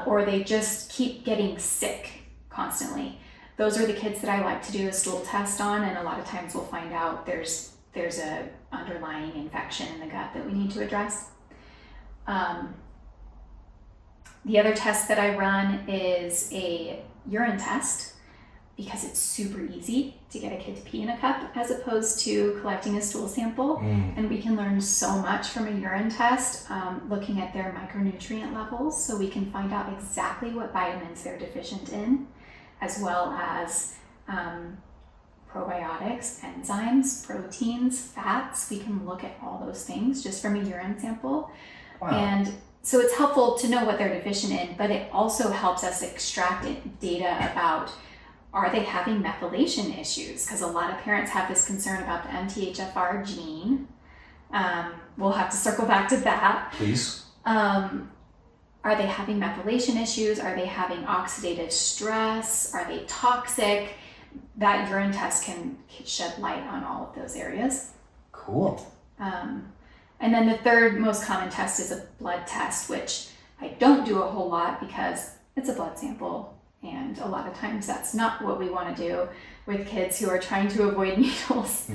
or they just keep getting sick constantly. Those are the kids that I like to do a stool test on, and a lot of times we'll find out there's a underlying infection in the gut that we need to address. The other test that I run is a urine test, because it's super easy to get a kid to pee in a cup as opposed to collecting a stool sample. And we can learn so much from a urine test, looking at their micronutrient levels, so we can find out exactly what vitamins they're deficient in, as well as probiotics, enzymes, proteins, fats. We can look at all those things just from a urine sample. Wow. And so it's helpful to know what they're deficient in, but it also helps us extract data about, are they having methylation issues? Because a lot of parents have this concern about the MTHFR gene. We'll have to circle back to that. Please. are they having methylation issues? Are they having oxidative stress? Are they toxic? That urine test can shed light on all of those areas. Cool. And then the third most common test is a blood test, which I don't do a whole lot because it's a blood sample. And a lot of times that's not what we want to do with kids who are trying to avoid needles.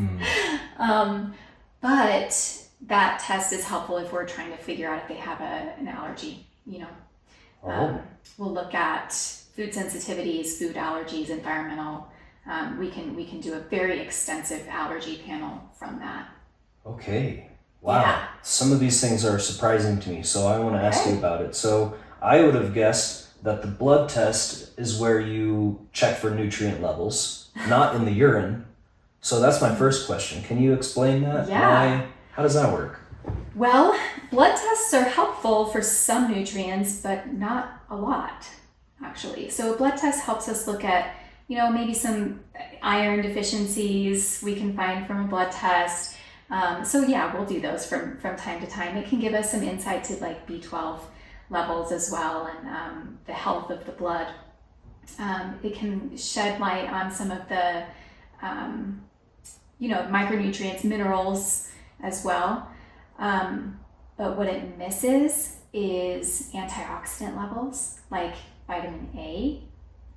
But that test is helpful if we're trying to figure out if they have an allergy, you know. We'll look at food sensitivities, food allergies, environmental. We can do a very extensive allergy panel from that. Okay. Wow. Yeah. Some of these things are surprising to me, so I want to ask you about it. So I would have guessed that the blood test is where you check for nutrient levels, not in the urine. So that's my first question. Can you explain that? Yeah. How does that work? Well, blood tests are helpful for some nutrients, but not a lot, actually. So a blood test helps us look at, you know, maybe some iron deficiencies we can find from a blood test. So yeah, we'll do those from time to time. It can give us some insight to like B12 levels as well, and the health of the blood. It can shed light on some of the, you know, micronutrients, minerals as well. But what it misses is antioxidant levels like vitamin A,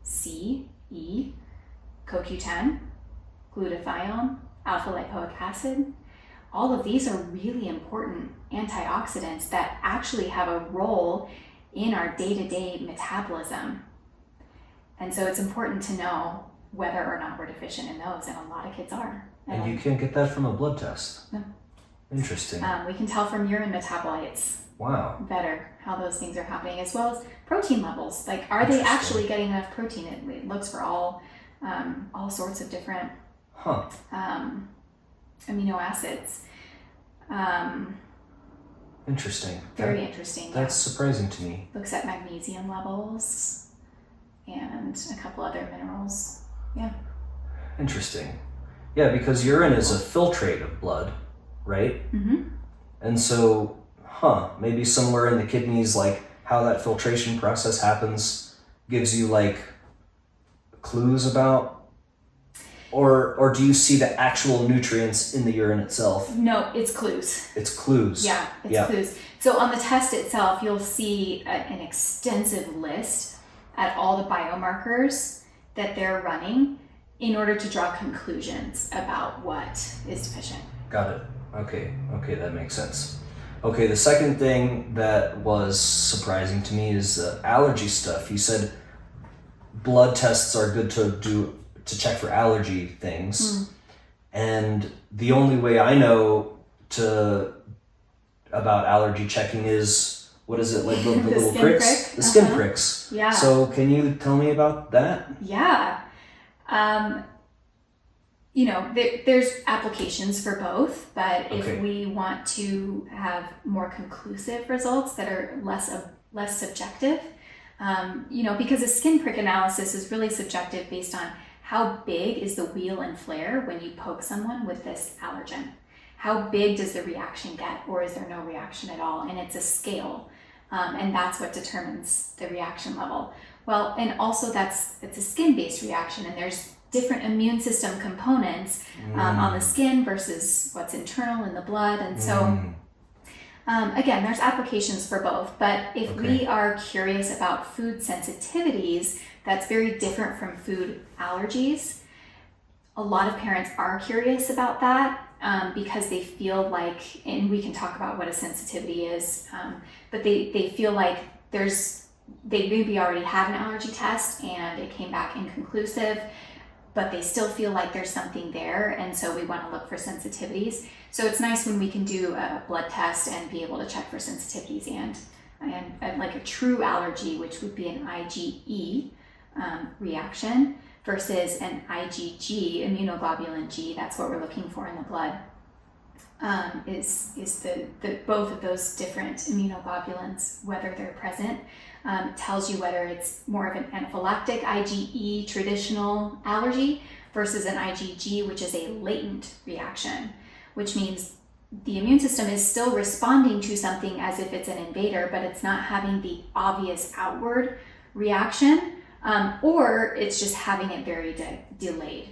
C, E, CoQ10, glutathione, alpha lipoic acid. All of these are really important antioxidants that actually have a role in our day-to-day metabolism. And so it's important to know whether or not we're deficient in those, and a lot of kids are. And you can't get that from a blood test? No. Interesting. We can tell from urine metabolites. Wow. Better how those things are happening, as well as protein levels. Like, are they actually getting enough protein? It looks for all sorts of different amino acids. Interesting. Very interesting. That's surprising to me. Looks at magnesium levels and a couple other minerals. Yeah. Interesting. Yeah, because urine is a filtrate of blood, right? Mm-hmm. And so, maybe somewhere in the kidneys, like how that filtration process happens gives you like clues about, or do you see the actual nutrients in the urine itself? No, it's clues. It's clues. Yeah, it's clues. So on the test itself, you'll see an extensive list at all the biomarkers that they're running in order to draw conclusions about what is deficient. Got it. Okay, that makes sense. Okay, the second thing that was surprising to me is the allergy stuff. You said blood tests are good to do to check for allergy things. And the only way I know about allergy checking is, what is it, like the little pricks? The skin pricks. Yeah. So can you tell me about that? Yeah. You know, there's applications for both, but if we want to have more conclusive results that are less subjective, you know, because a skin prick analysis is really subjective based on how big is the wheal and flare when you poke someone with this allergen. How big does the reaction get, or is there no reaction at all? And it's a scale, and that's what determines the reaction level. Well, and also it's a skin-based reaction, and there's different immune system components on the skin versus what's internal in the blood. And so, again, there's applications for both. But if we are curious about food sensitivities, that's very different from food allergies. A lot of parents are curious about that because they feel like, and we can talk about what a sensitivity is, but they feel like they maybe already had an allergy test and it came back inconclusive, but they still feel like there's something there, and so we want to look for sensitivities. So it's nice when we can do a blood test and be able to check for sensitivities and like a true allergy, which would be an IgE reaction versus an IgG, immunoglobulin G. That's what we're looking for in the blood. Is the both of those different immunoglobulins, whether they're present, tells you whether it's more of an anaphylactic IgE traditional allergy versus an IgG, which is a latent reaction, which means the immune system is still responding to something as if it's an invader, but it's not having the obvious outward reaction, or it's just having it very delayed.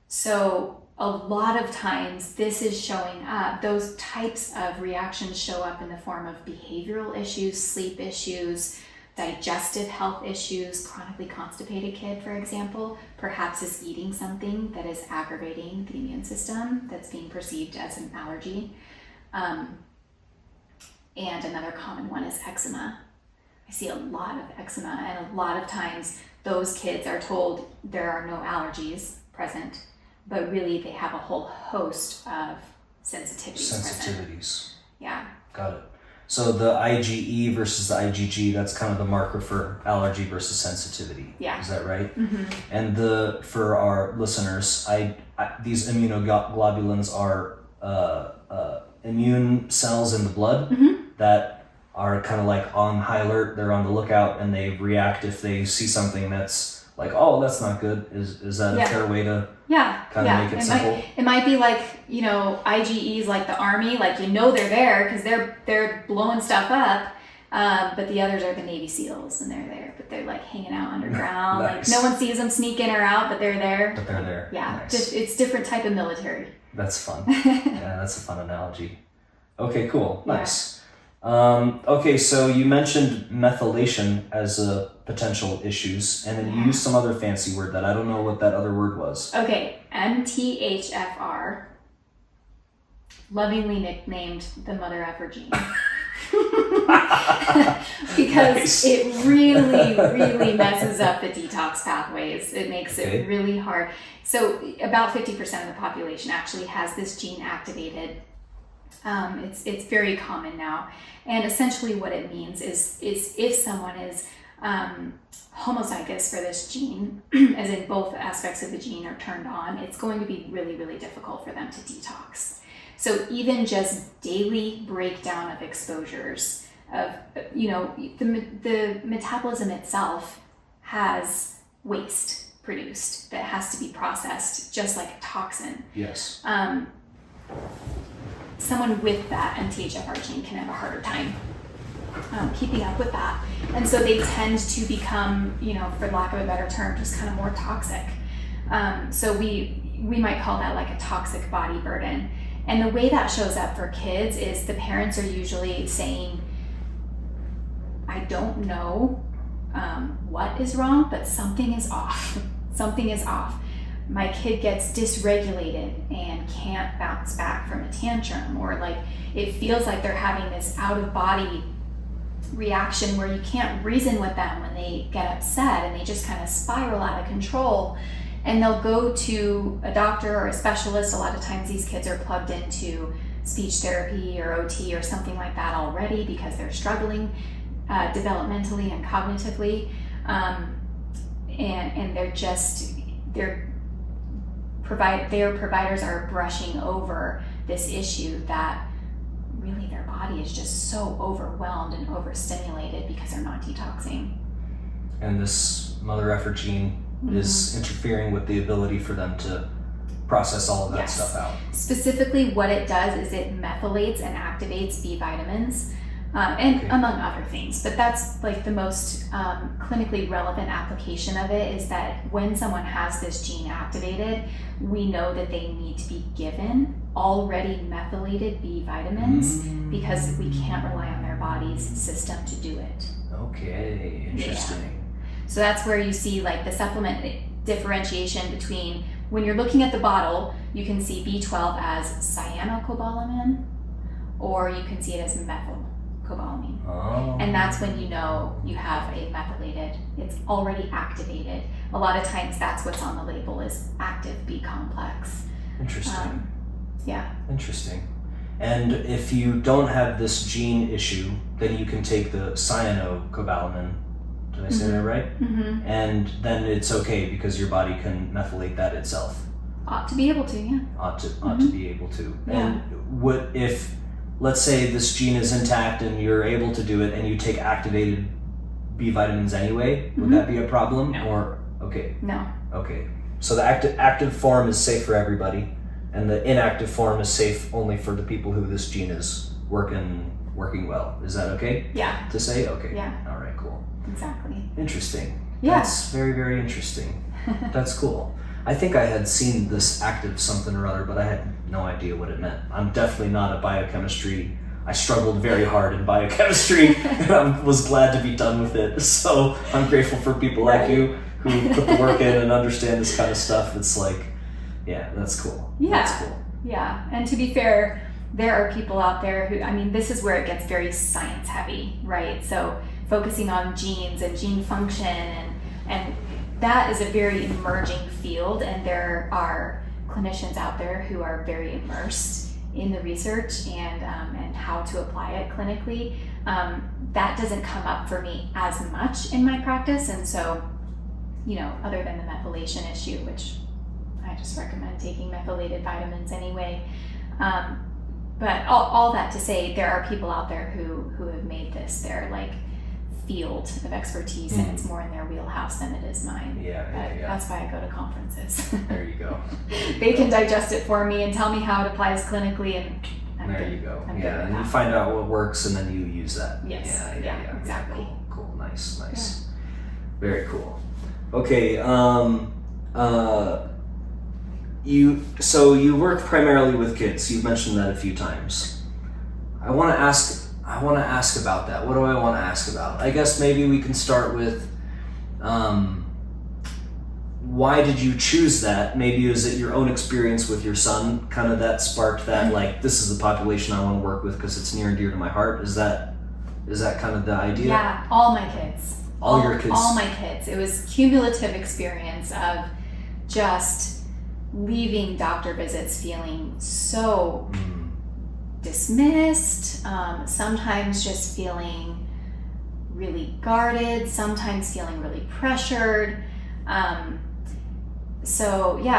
So a lot of times this is showing up, those types of reactions show up in the form of behavioral issues, sleep issues, digestive health issues. Chronically constipated kid, for example, perhaps is eating something that is aggravating the immune system that's being perceived as an allergy. And another common one is eczema. I see a lot of eczema, and a lot of times those kids are told there are no allergies present, but really they have a whole host of sensitivities present. Yeah. Got it. So the IgE versus the IgG, that's kind of the marker for allergy versus sensitivity. Yeah. Is that right? Mm-hmm. And for our listeners, these immunoglobulins are immune cells in the blood that are kind of like on high alert. They're on the lookout, and they react if they see something that's like, oh, that's not good. Is that a fair way to kind of make it simple? It might be like, IgEs like the army, like they're there because they're blowing stuff up, but the others are the Navy SEALs, and they're there, but they're like hanging out underground. Nice. Like no one sees them sneak in or out, but they're there. But they're there. Yeah, nice. It's different type of military. That's fun. Yeah, that's a fun analogy. Okay, cool. Nice. Okay, so you mentioned methylation as a potential issues, and then you used some other fancy word that I don't know what that other word was. Okay, MTHFR, lovingly nicknamed the mother effer gene. Because nice. It really, really messes up the detox pathways. It makes it really hard. So about 50% of the population actually has this gene activated. It's very common now, and essentially what it means is if someone is homozygous for this gene, as in both aspects of the gene are turned on, it's going to be really, really difficult for them to detox. So even just daily breakdown of exposures of, the metabolism itself has waste produced that has to be processed just like a toxin. Yes. Someone with that MTHFR gene can have a harder time keeping up with that. And so they tend to become, for lack of a better term, just kind of more toxic. So we might call that like a toxic body burden. And the way that shows up for kids is the parents are usually saying, I don't know what is wrong, but something is off. Something is off. My kid gets dysregulated and can't bounce back from a tantrum, or like it feels like they're having this out-of-body reaction where you can't reason with them when they get upset, and they just kind of spiral out of control, and they'll go to a doctor or a specialist. A lot of times these kids are plugged into speech therapy or OT or something like that already because they're struggling developmentally and cognitively, and their providers are brushing over this issue that really their body is just so overwhelmed and overstimulated because they're not detoxing. And this mother effer gene is interfering with the ability for them to process all of that stuff out. Specifically what it does is it methylates and activates B vitamins, and among other things, but that's like the most clinically relevant application of it, is that when someone has this gene activated, we know that they need to be given already methylated B vitamins because we can't rely on their body's system to do it. Okay, interesting. Yeah. So that's where you see like the supplement differentiation between, when you're looking at the bottle, you can see B12 as cyanocobalamin, or you can see it as methylcobalamin. And that's when you know you have a methylated, it's already activated. A lot of times that's what's on the label is active B complex. Interesting. Yeah. Interesting. And if you don't have this gene issue, then you can take the cyanocobalamin. Did I say that right? And then it's okay because your body can methylate that itself. Ought to be able to, yeah. Ought to be able to. Yeah. And what if, let's say this gene is intact and you're able to do it, and you take activated B vitamins anyway, would that be a problem? No. Or okay. No. Okay. So the active form is safe for everybody. And the inactive form is safe only for the people who this gene is working well. Is that okay? Yeah. To say? Okay. Yeah. All right, cool. Exactly. Interesting. Yeah. That's very, very interesting. That's cool. I think I had seen this active something or other, but I had no idea what it meant. I'm definitely not a biochemistry. I struggled very hard in biochemistry, and I was glad to be done with it. So I'm grateful for people like you who put the work in and understand this kind of stuff. It's like, yeah, that's cool. Yeah. That's cool. Yeah. And to be fair, there are people out there who, I mean, this is where it gets very science heavy, right? So focusing on genes and gene function, and that is a very emerging field, and there are clinicians out there who are very immersed in the research and how to apply it clinically. That doesn't come up for me as much in my practice, and so, other than the methylation issue, which I just recommend taking methylated vitamins anyway. But all that to say, there are people out there who have made this their field of expertise, and it's more in their wheelhouse than it is mine. Yeah. That's why I go to conferences. There you go. They can digest it for me and tell me how it applies clinically, and there you go. I'm good Yeah, with and you that. find out what works, and then you use that. Yes. Yeah. Exactly. Cool. Nice. Yeah. Very cool. Okay. You work primarily with kids. You've mentioned that a few times. I want to ask about that. What do I want to ask about? I guess maybe we can start with why did you choose that? Maybe is it your own experience with your son kind of that sparked that, this is the population I want to work with because it's near and dear to my heart? Is that kind of the idea? Yeah, all my kids. All your kids? All my kids. It was cumulative experience of just leaving doctor visits feeling so dismissed, sometimes just feeling really guarded, sometimes feeling really pressured.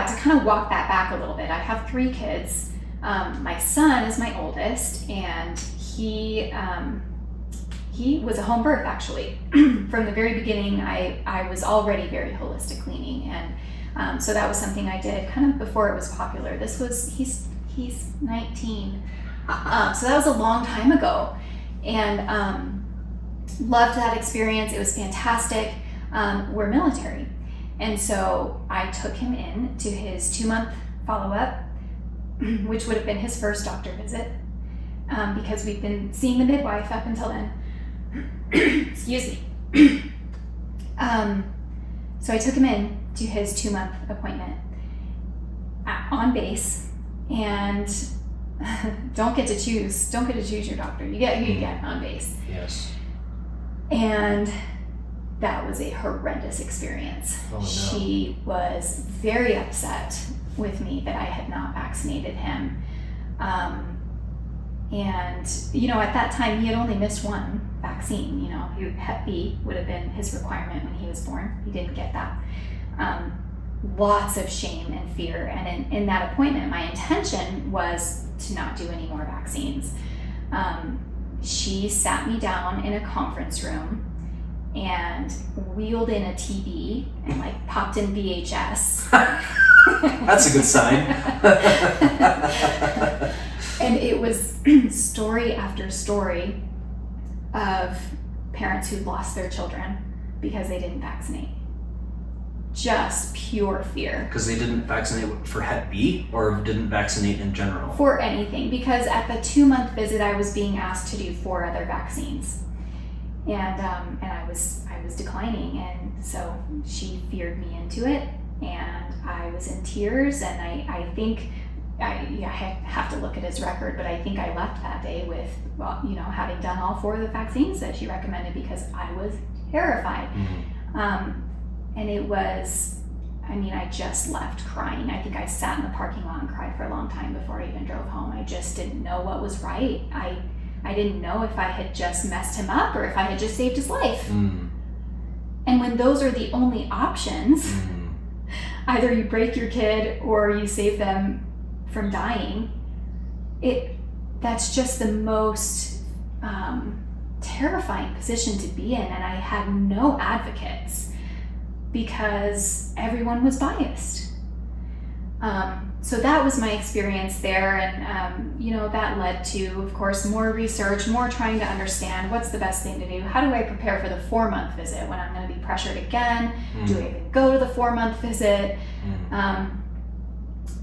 To kind of walk that back a little bit, I have 3 kids. My son is my oldest, and he was a home birth, actually. From the very beginning, I was already very holistic leaning, and so that was something I did kind of before it was popular. He's 19. So that was a long time ago, and loved that experience. It was fantastic. We're military, and so I took him in to his 2-month follow-up, which would have been his first doctor visit, because we've been seeing the midwife up until then. Excuse me. So I took him in to his 2-month appointment on base, and don't get to choose your doctor. You get who you get on base. Yes. And that was a horrendous experience. Oh, no. She was very upset with me that I had not vaccinated him. And at that time he had only missed 1 vaccine. Hep B would have been his requirement when he was born. He didn't get that. Lots of shame and fear. And in that appointment, my intention was to not do any more vaccines. She sat me down in a conference room and wheeled in a TV and popped in VHS. That's a good sign. And it was story after story of parents who lost their children because they didn't vaccinate. Just pure fear. Because they didn't vaccinate for Hep B, or didn't vaccinate in general? For anything, because at the 2-month visit I was being asked to do 4 other vaccines, and I was declining, and so she feared me into it, and I was in tears, and I think I have to look at his record, but I think I left that day with having done all 4 of the vaccines that she recommended, because I was terrified. And it was, I just left crying. I think I sat in the parking lot and cried for a long time before I even drove home. I just didn't know what was right. I didn't know if I had just messed him up or if I had just saved his life. And when those are the only options, either you break your kid or you save them from dying, that's just the most terrifying position to be in. And I had no advocates, because everyone was biased. So that was my experience there, and that led to, of course, more research, more trying to understand what's the best thing to do. How do I prepare for the 4-month visit when I'm going to be pressured again? Do I even go to the 4-month visit?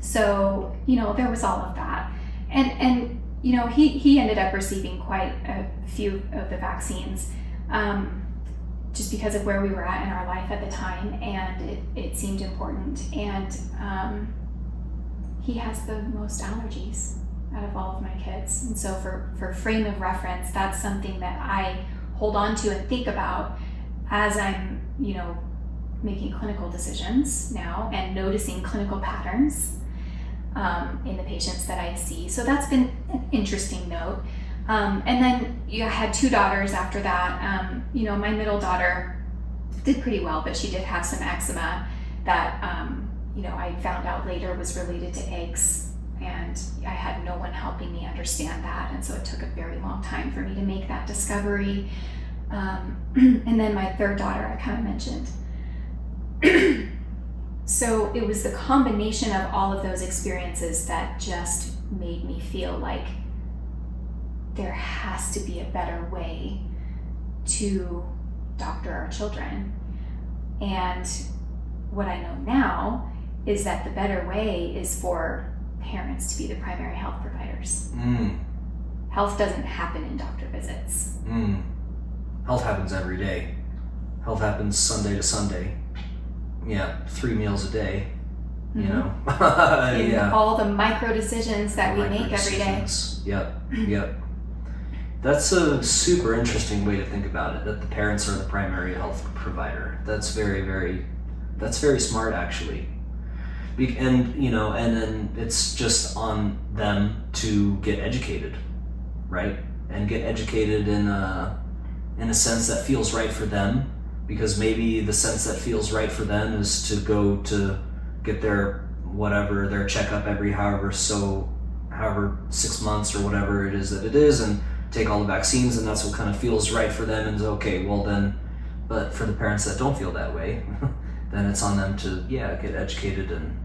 So there was all of that, and he ended up receiving quite a few of the vaccines, just because of where we were at in our life at the time, and it seemed important. And he has the most allergies out of all of my kids. And so for frame of reference, that's something that I hold on to and think about as I'm, making clinical decisions now and noticing clinical patterns in the patients that I see. So that's been an interesting note. And then I had 2 daughters after that. My middle daughter did pretty well, but she did have some eczema that, I found out later was related to eggs, and I had no one helping me understand that. And so it took a very long time for me to make that discovery. And then my 3rd daughter, I kind of mentioned. So it was the combination of all of those experiences that just made me feel like there has to be a better way to doctor our children. And what I know now is that the better way is for parents to be the primary health providers. Health doesn't happen in doctor visits. Health happens every day. Health happens Sunday to Sunday. 3 meals a day, In all the micro decisions that we make every day. Yep. That's a super interesting way to think about it, that the parents are the primary health provider. That's very smart, actually. And then it's just on them to get educated, right? And get educated in a sense that feels right for them, because maybe the sense that feels right for them is to go to get their checkup every however 6 months or whatever it is that it is, and take all the vaccines, and that's what kind of feels right for them. And okay, well then, but for the parents that don't feel that way, then it's on them to get educated. And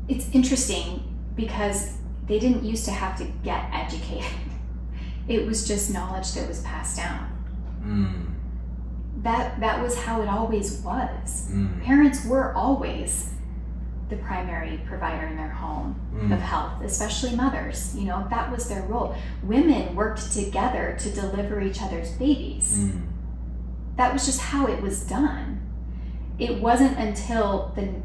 it's interesting because they didn't used to have to get educated. It was just knowledge that was passed down. That was how it always was. Parents were always the primary provider in their home of health, especially mothers. That was their role. Women worked together to deliver each other's babies. That was just how it was done. It wasn't until the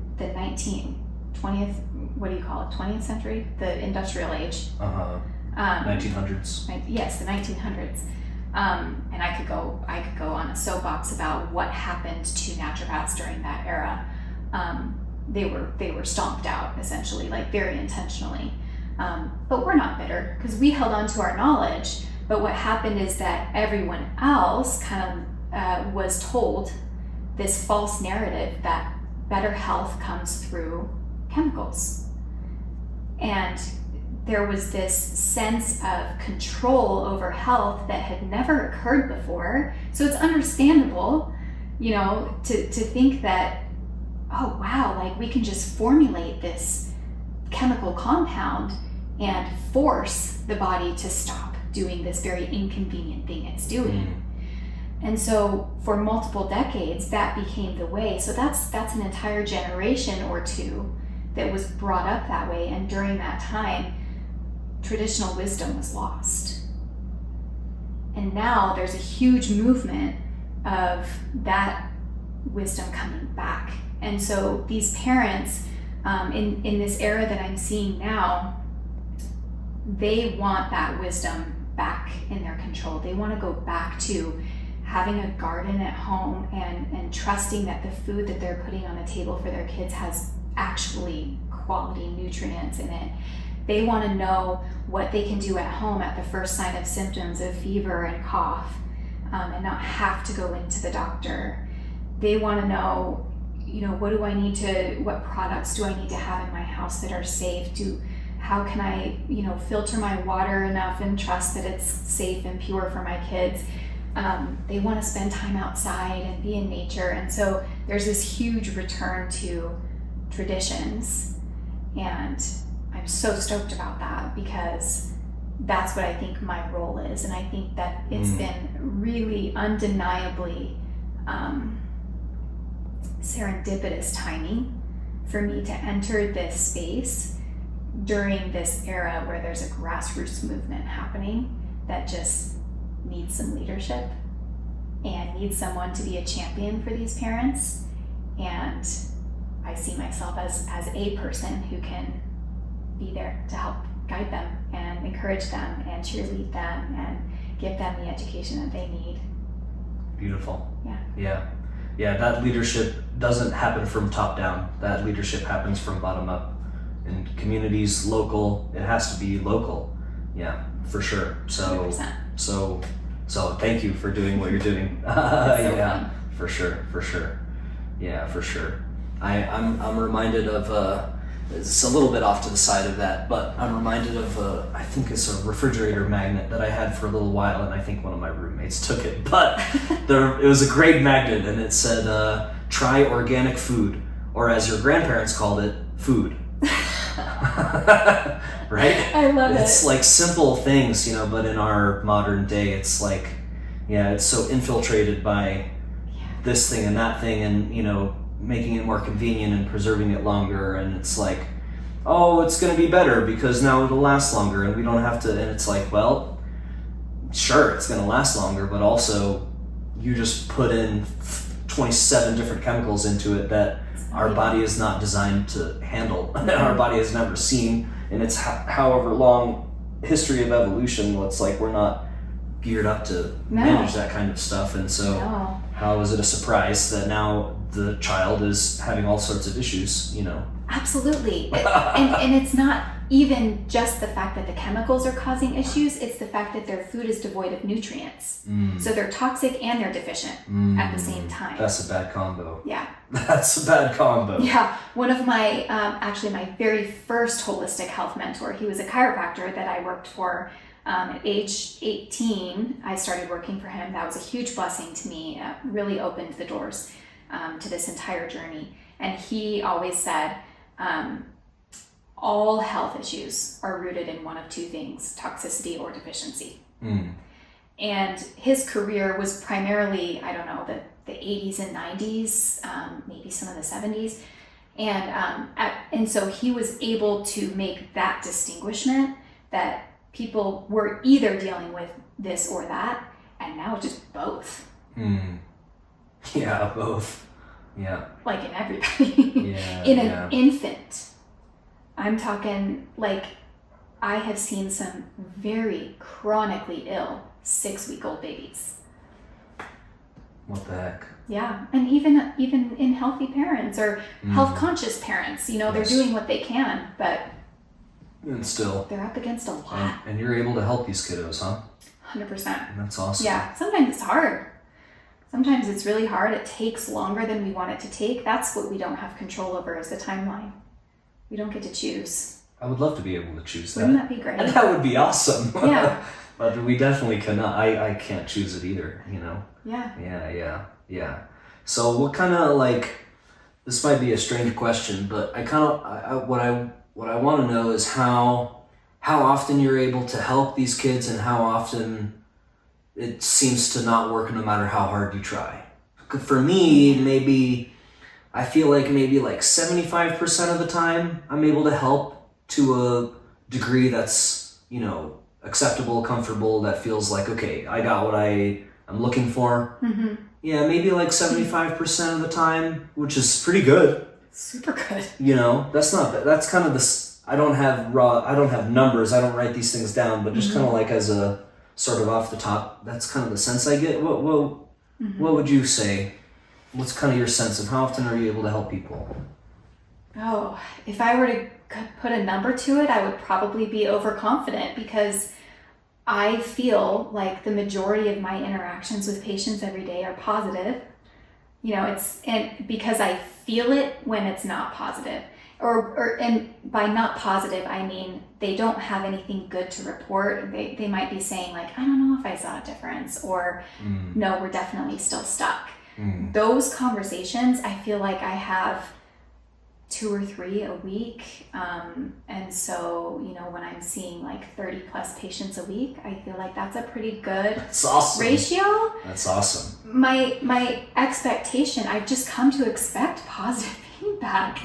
20th century, the industrial age. 1900s. Yes, the 1900s. And I could go on a soapbox about what happened to naturopaths during that era. They were stomped out, essentially, like very intentionally. But we're not bitter because we held on to our knowledge. But what happened is that everyone else kind of was told this false narrative that better health comes through chemicals. And there was this sense of control over health that had never occurred before. So it's understandable, to think that, oh wow, like we can just formulate this chemical compound and force the body to stop doing this very inconvenient thing it's doing. And so for multiple decades, that became the way. So that's an entire generation or two that was brought up that way. And during that time, traditional wisdom was lost. And now there's a huge movement of that wisdom coming back. And so these parents, in this era that I'm seeing now, they want that wisdom back in their control. They want to go back to having a garden at home and trusting that the food that they're putting on the table for their kids has actually quality nutrients in it. They want to know what they can do at home at the first sign of symptoms of fever and cough, and not have to go into the doctor. They want to know, what products do I need to have in my house that are safe? How can I, filter my water enough and trust that it's safe and pure for my kids? They want to spend time outside and be in nature. And so there's this huge return to traditions And I'm so stoked about that because that's what I think my role is. And I think that it's been really undeniably serendipitous timing for me to enter this space during this era where there's a grassroots movement happening that just needs some leadership and needs someone to be a champion for these parents. And I see myself as a person who can be there to help guide them and encourage them and cheerlead them and give them the education that they need. Beautiful. Yeah. Yeah, that leadership doesn't happen from top down. That leadership happens from bottom up. In communities, local, it has to be local. Yeah, for sure. 100%. So thank you for doing what you're doing. Fun. For sure. Yeah, for sure. I'm reminded of it's a little bit off to the side of that, but I'm reminded of I think it's a refrigerator magnet that I had for a little while, and I think one of my roommates took it. But it was a great magnet, and it said, "Try organic food," or as your grandparents called it, food. Right? I love it. It's like simple things, but in our modern day, it's like, it's so infiltrated by this thing and that thing, and making it more convenient and preserving it longer, and it's like, oh, it's going to be better because now it'll last longer and we don't have to, and it's like, well, sure, it's going to last longer, but also you just put in 27 different chemicals into it that our body is not designed to handle, and our body has never seen in its however long history of evolution. It's like we're not geared up to manage that kind of stuff, and so how is it a surprise that now the child is having all sorts of issues, Absolutely. And it's not even just the fact that the chemicals are causing issues, it's the fact that their food is devoid of nutrients. So they're toxic and they're deficient at the same time. That's a bad combo. Yeah. That's a bad combo. Yeah. One of my, actually my very first holistic health mentor, he was a chiropractor that I worked for. At age 18, I started working for him. That was a huge blessing to me. Really opened the doors to this entire journey. And he always said, all health issues are rooted in one of two things: toxicity or deficiency. And his career was primarily, I don't know, the 80s and 90s, maybe some of the 70s. And so he was able to make that distinguishment that people were either dealing with this or that, and now it's just both. Yeah, both. Yeah. Like in everybody. In an infant. I'm talking, like, I have seen some very chronically ill 6-week-old babies. What the heck? Yeah, and even in healthy parents or health conscious parents, they're doing what they can, but and still they're up against a lot. And you're able to help these kiddos, huh? 100%. That's awesome. Yeah, sometimes it's hard. Sometimes it's really hard. It takes longer than we want it to take. That's what we don't have control over, is the timeline. We don't get to choose. I would love to be able to choose that. Wouldn't that be great? That would be awesome. Yeah. But we definitely cannot. I can't choose it either, Yeah. Yeah. So what kind of, this might be a strange question, but what I want to know is how often you're able to help these kids and how often it seems to not work no matter how hard you try. For me, I feel like maybe 75% of the time I'm able to help to a degree that's, acceptable, comfortable, that feels like, okay, I got what I'm looking for. Yeah, maybe 75% of the time, which is pretty good. Super good. That's not bad. That's kind of I don't have numbers, I don't write these things down, but just kind of as a sort of off the top, that's kind of the sense I get. What would you say? What's kind of your sense of how often are you able to help people? Oh, if I were to put a number to it, I would probably be overconfident, because I feel like the majority of my interactions with patients every day are positive. And because I feel it when it's not positive. And by not positive, I mean they don't have anything good to report. They might be saying I don't know if I saw a difference, or no, we're definitely still stuck. Those conversations, I feel like I have 2 or 3 a week. And so, when I'm seeing like 30 plus patients a week, I feel like that's a pretty good That's awesome. ratio. That's awesome. My expectation, I've just come to expect positive feedback,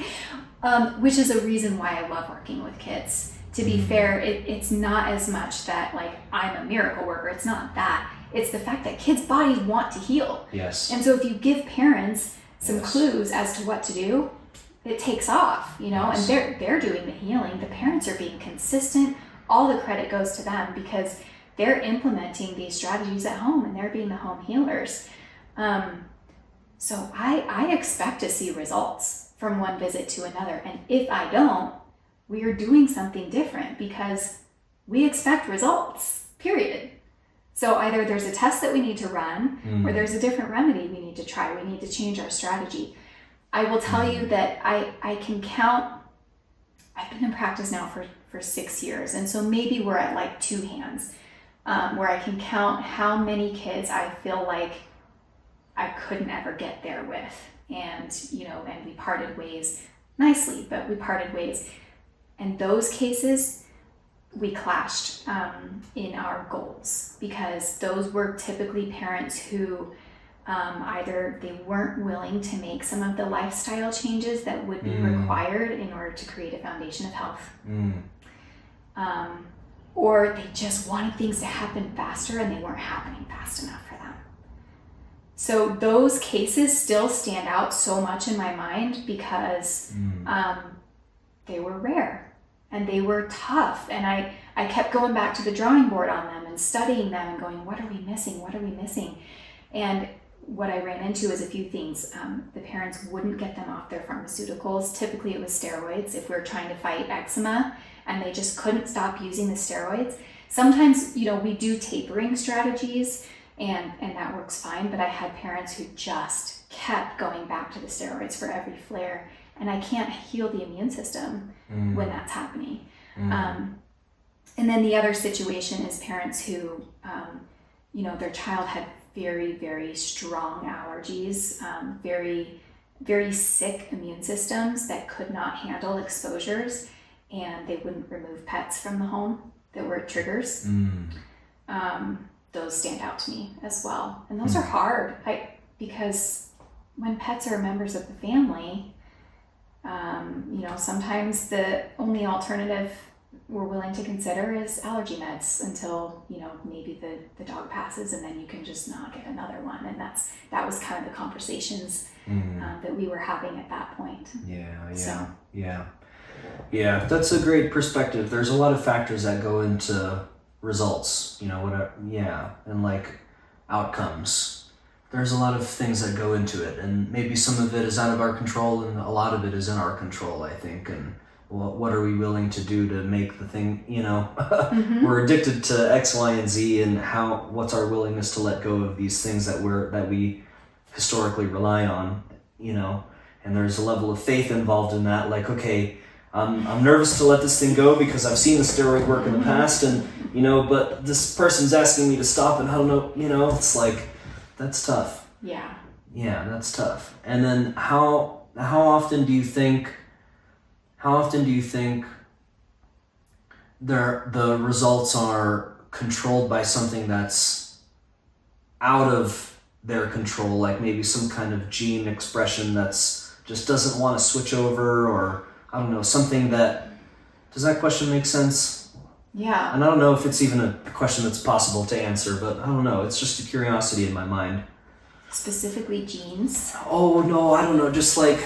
which is a reason why I love working with kids. To be fair, it's not as much that like I'm a miracle worker. It's not that. It's the fact that kids' bodies want to heal. Yes. And so if you give parents some Yes. clues as to what to do, it takes off, Yes. and they're doing the healing. The parents are being consistent. All the credit goes to them because they're implementing these strategies at home and they're being the home healers. So I expect to see results from one visit to another. And if I don't, we are doing something different because we expect results, period. So either there's a test that we need to run or there's a different remedy we need to try. We need to change our strategy. I will tell you that I can count, I've been in practice now for 6 years. And so maybe we're at like 2 hands where I can count how many kids I feel like I couldn't ever get there with. And, and we parted ways nicely, but we parted ways. And those cases, we clashed in our goals because those were typically parents who either they weren't willing to make some of the lifestyle changes that would be required in order to create a foundation of health. Or they just wanted things to happen faster and they weren't happening fast enough for them. So those cases still stand out so much in my mind because they were rare and they were tough. And I kept going back to the drawing board on them and studying them and going, what are we missing? What are we missing? And what I ran into is a few things. The parents wouldn't get them off their pharmaceuticals. Typically it was steroids if we were trying to fight eczema and they just couldn't stop using the steroids. Sometimes, we do tapering strategies and that works fine, but I had parents who just kept going back to the steroids for every flare, and I can't heal the immune system when that's happening. And then the other situation is parents who, their child had very, very strong allergies, very, very sick immune systems that could not handle exposures, and they wouldn't remove pets from the home that were triggers. Those stand out to me as well. And those are hard because when pets are members of the family, sometimes the only alternative we're willing to consider is allergy meds until, maybe the dog passes and then you can just not get another one. And that was kind of the conversations that we were having at that point. Yeah, that's a great perspective. There's a lot of factors that go into results, and like outcomes. There's a lot of things that go into it, and maybe some of it is out of our control and a lot of it is in our control, I think. And what are we willing to do to make the thing, we're addicted to X, Y, and Z, and what's our willingness to let go of these things that we historically rely on, and there's a level of faith involved in that. Like, okay, I'm nervous to let this thing go because I've seen the steroid work in the past, and but this person's asking me to stop, and I don't know, it's like, that's tough. Yeah, that's tough. And then how often do you think the results are controlled by something that's out of their control, like maybe some kind of gene expression that's just doesn't want to switch over, or I don't know, something that, does that question make sense? Yeah. And I don't know if it's even a question that's possible to answer, but I don't know, it's just a curiosity in my mind. Specifically genes? Oh no, I don't know, just like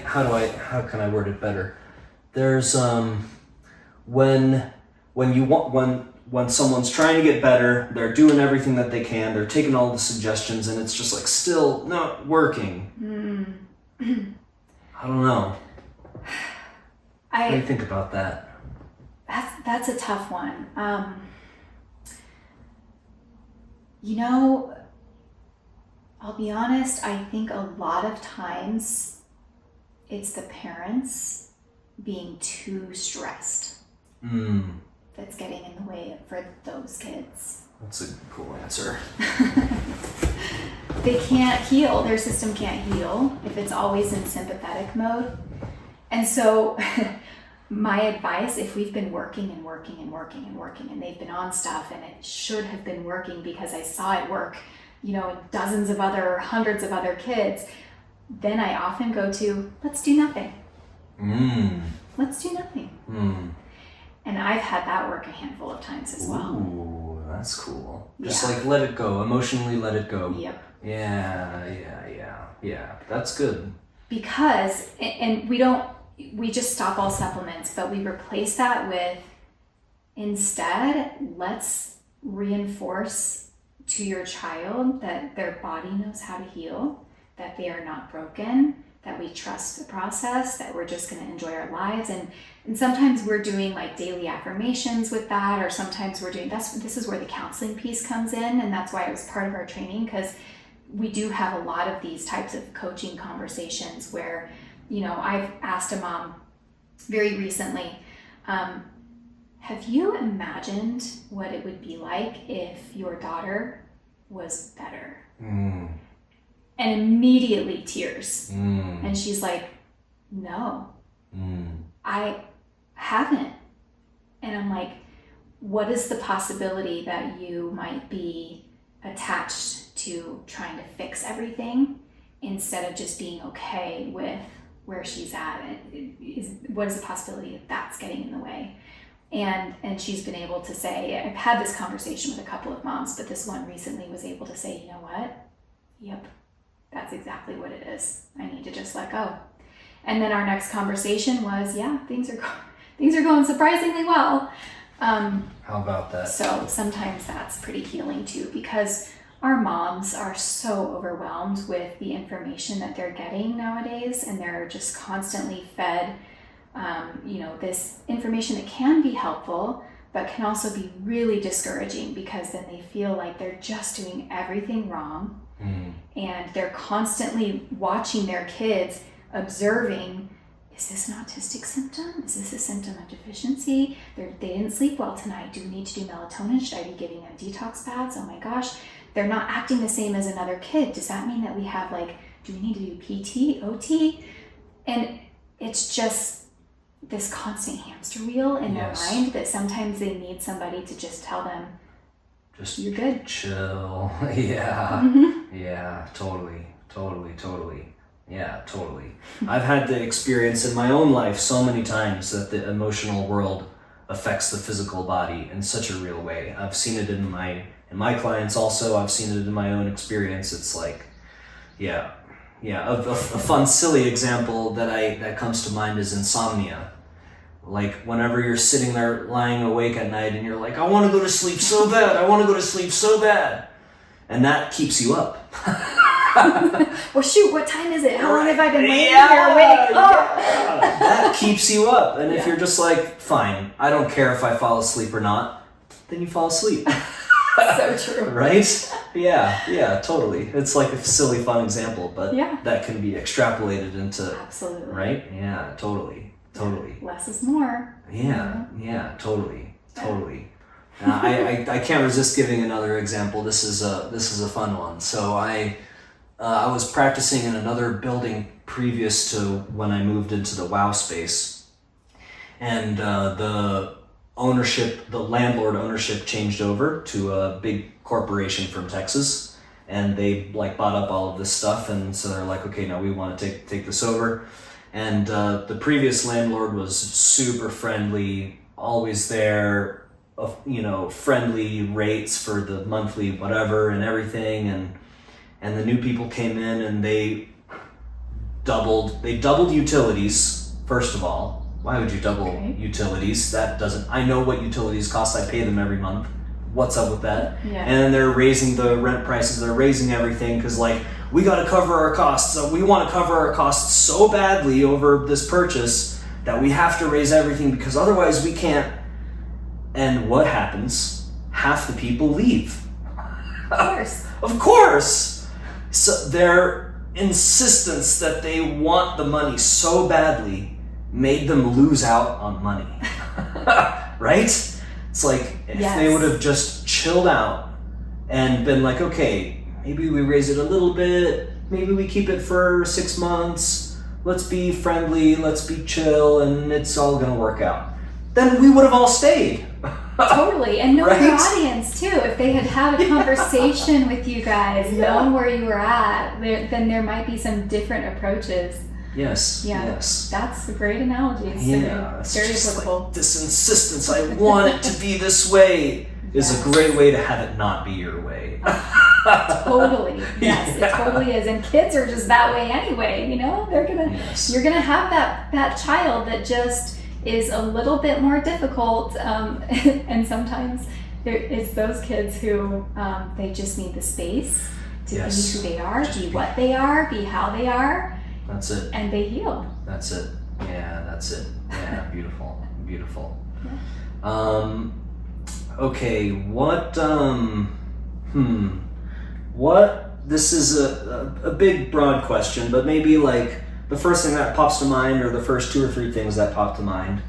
how can I word it better? There's when someone's trying to get better, they're doing everything that they can, they're taking all the suggestions, and it's just like still not working. I don't know. What do you think about that? That's a tough one. I'll be honest, I think a lot of times it's the parents being too stressed that's getting in the way for those kids. That's a cool answer. They can't heal, their system can't heal if it's always in sympathetic mode. And so my advice, if we've been working and working and working and working and they've been on stuff and it should have been working because I saw it work, in hundreds of other kids, then I often go to, let's do nothing. Let's do nothing. And I've had that work a handful of times as well. Ooh, that's cool. Just like let it go, emotionally let it go. Yep. Yeah, that's good. Because, and we just stop all supplements, but we replace that with, instead, let's reinforce to your child that their body knows how to heal, that they are not broken, that we trust the process, that we're just going to enjoy our lives. And sometimes we're doing like daily affirmations with that, or sometimes we're doing, this is where the counseling piece comes in. And that's why it was part of our training, because we do have a lot of these types of coaching conversations where, I've asked a mom very recently, have you imagined what it would be like if your daughter was better? And immediately tears. And she's like, no, I haven't. And I'm like, what is the possibility that you might be attached to trying to fix everything instead of just being okay with where she's at? What is the possibility that that's getting in the way? And she's been able to say, I've had this conversation with a couple of moms, but this one recently was able to say, you know what? Yep, that's exactly what it is. I need to just let go. And then our next conversation was, things are going surprisingly well. How about that? So sometimes that's pretty healing too, because our moms are so overwhelmed with the information that they're getting nowadays, and they're just constantly fed this information that can be helpful, but can also be really discouraging, because then they feel like they're just doing everything wrong. And they're constantly watching their kids, observing, is this an autistic symptom? Is this a symptom of deficiency? They didn't sleep well tonight. Do we need to do melatonin? Should I be giving them detox baths? Oh my gosh, they're not acting the same as another kid. Does that mean that we have do we need to do PT, OT? And it's just this constant hamster wheel in their mind that sometimes they need somebody to just tell them, you're good. Chill. Yeah, totally. Yeah, totally. I've had the experience in my own life so many times that the emotional world affects the physical body in such a real way. I've seen it in my clients also. I've seen it in my own experience. It's like, a fun, silly example that comes to mind is insomnia. Like whenever you're sitting there lying awake at night and you're like, I want to go to sleep so bad. And that keeps you up. Well, shoot, what time is it? How long have I been laying here awake? That keeps you up. And if you're just like, fine, I don't care if I fall asleep or not, then you fall asleep. So true. Right? Yeah, totally. It's like a silly, fun example, but that can be extrapolated into... Absolutely. Right? Yeah, totally. Less is more. Yeah, totally. I can't resist giving another example. This is a fun one. So I was practicing in another building previous to when I moved into the WOW space, and the landlord ownership changed over to a big corporation from Texas, and they bought up all of this stuff, and so they're like, okay, now we want to take this over. And the previous landlord was super friendly, always there, friendly rates for the monthly whatever and everything, and the new people came in and they doubled utilities. First of all, why would you double utilities? I know what utilities cost. I pay them every month. What's up with that? Yeah. And then they're raising the rent prices. They're raising everything because we got to cover our costs. So we want to cover our costs so badly over this purchase that we have to raise everything because otherwise we can't. And what happens? Half the people leave. Of course. So their insistence that they want the money so badly made them lose out on money. Right? It's like if they would have just chilled out and been like, okay, maybe we raise it a little bit, maybe we keep it for 6 months, let's be friendly, let's be chill, and it's all going to work out, then we would have all stayed. Totally, and know Right? your audience too. If they had had a conversation with you guys, known where you were at, then there might be some different approaches. Yes. Yeah, Yes. that's a great analogy. It's It's very just applicable. like this insistence, I want it to be this way, is a great way to have it not be your way. Totally. Yes, Yeah. it totally is. And kids are just that way anyway, you know? Yes. You're gonna have that child that just is a little bit more difficult, and sometimes it's those kids who they just need the space to be who they are, be what they are, be how they are. That's it. And they heal. That's it. Yeah, that's it. Yeah, beautiful. Beautiful. Yeah. Okay, what this is a big broad question, but maybe like the first thing that pops to mind, or the first 2 or 3 things that pop to mind,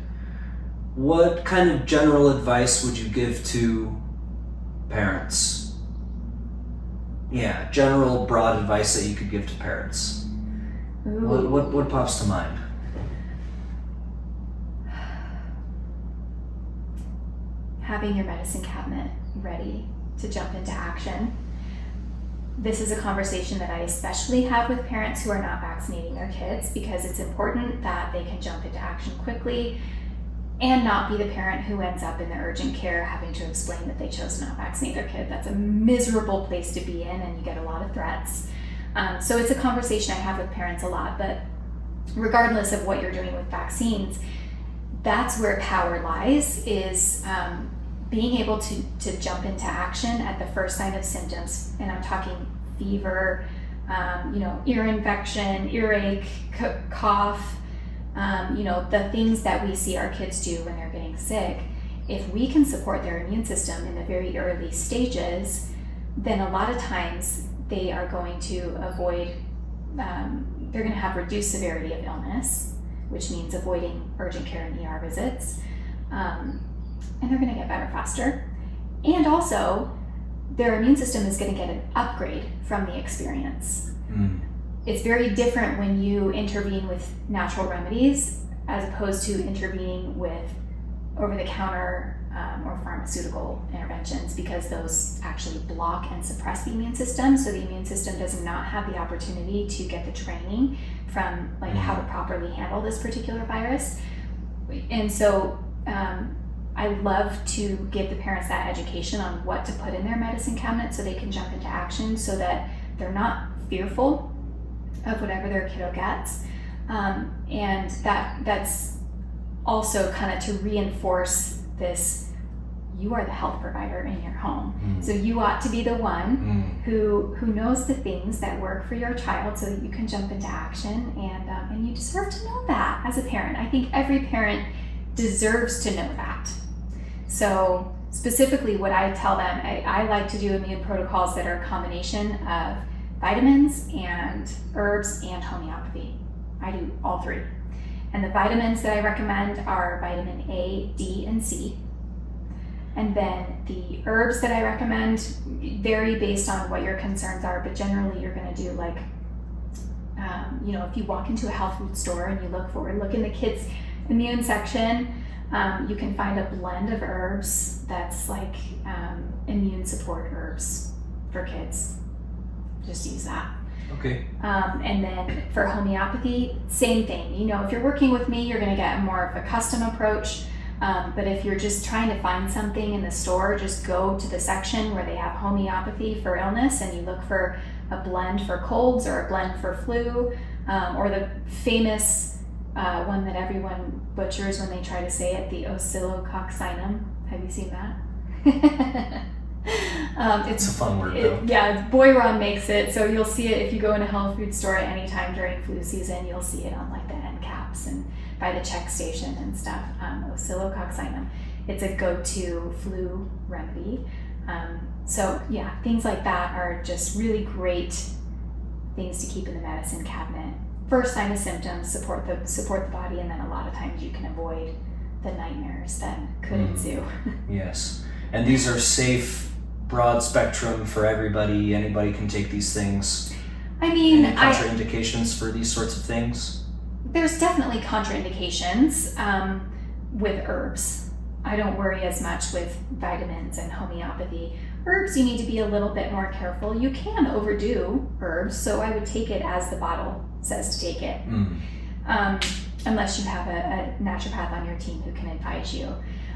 what kind of general advice would you give to parents? Yeah, general broad advice that you could give to parents. What pops to mind? Having your medicine cabinet ready to jump into action. This is a conversation that I especially have with parents who are not vaccinating their kids, because it's important that they can jump into action quickly and not be the parent who ends up in the urgent care having to explain that they chose to not vaccinate their kid. That's a miserable place to be in, and you get a lot of threats. So it's a conversation I have with parents a lot, but regardless of what you're doing with vaccines, that's where power lies, is being able to jump into action at the first sign of symptoms. And I'm talking fever, ear infection, earache, cough, the things that we see our kids do when they're getting sick. If we can support their immune system in the very early stages, then a lot of times they are going to avoid, they're going to have reduced severity of illness, which means avoiding urgent care and ER visits. And they're going to get better faster. And also, their immune system is going to get an upgrade from the experience. It's very different when you intervene with natural remedies as opposed to intervening with over-the-counter or pharmaceutical interventions, because those actually block and suppress the immune system. So the immune system does not have the opportunity to get the training from how to properly handle this particular virus. And so I love to give the parents that education on what to put in their medicine cabinet so they can jump into action, so that they're not fearful of whatever their kiddo gets. And that's also kind of to reinforce this: you are the health provider in your home. So you ought to be the one who knows the things that work for your child, so that you can jump into action. And you deserve to know that as a parent. I think every parent deserves to know that. So specifically what I tell them, I like to do immune protocols that are a combination of vitamins and herbs and homeopathy. I do all 3. And the vitamins that I recommend are vitamin A, D, and C. And then the herbs that I recommend vary based on what your concerns are, but generally you're going to do if you walk into a health food store and you look in the kids' immune section, you can find a blend of herbs that's immune support herbs for kids. Just use that. Okay. And then for homeopathy, same thing. If you're working with me, you're going to get more of a custom approach. But if you're just trying to find something in the store, just go to the section where they have homeopathy for illness, and you look for a blend for colds or a blend for flu, or the famous one that everyone butchers when they try to say it, the oscillococcinum. Have you seen that? It's a fun word, though. Boiron makes it, so you'll see it if you go in a health food store at any time during flu season. You'll see it on the end caps and by the check station and stuff. Oscillococcinum. It's a go-to flu remedy. Things like that are just really great things to keep in the medicine cabinet. First sign of symptoms, support the body, and then a lot of times you can avoid the nightmares that could ensue. Yes, and these are safe, broad spectrum for everybody. Anybody can take these things. I mean, any contraindications for these sorts of things? There's definitely contraindications with herbs. I don't worry as much with vitamins and homeopathy. Herbs, you need to be a little bit more careful. You can overdo herbs, so I would take it as the bottle says to take it. Unless you have a naturopath on your team who can advise you.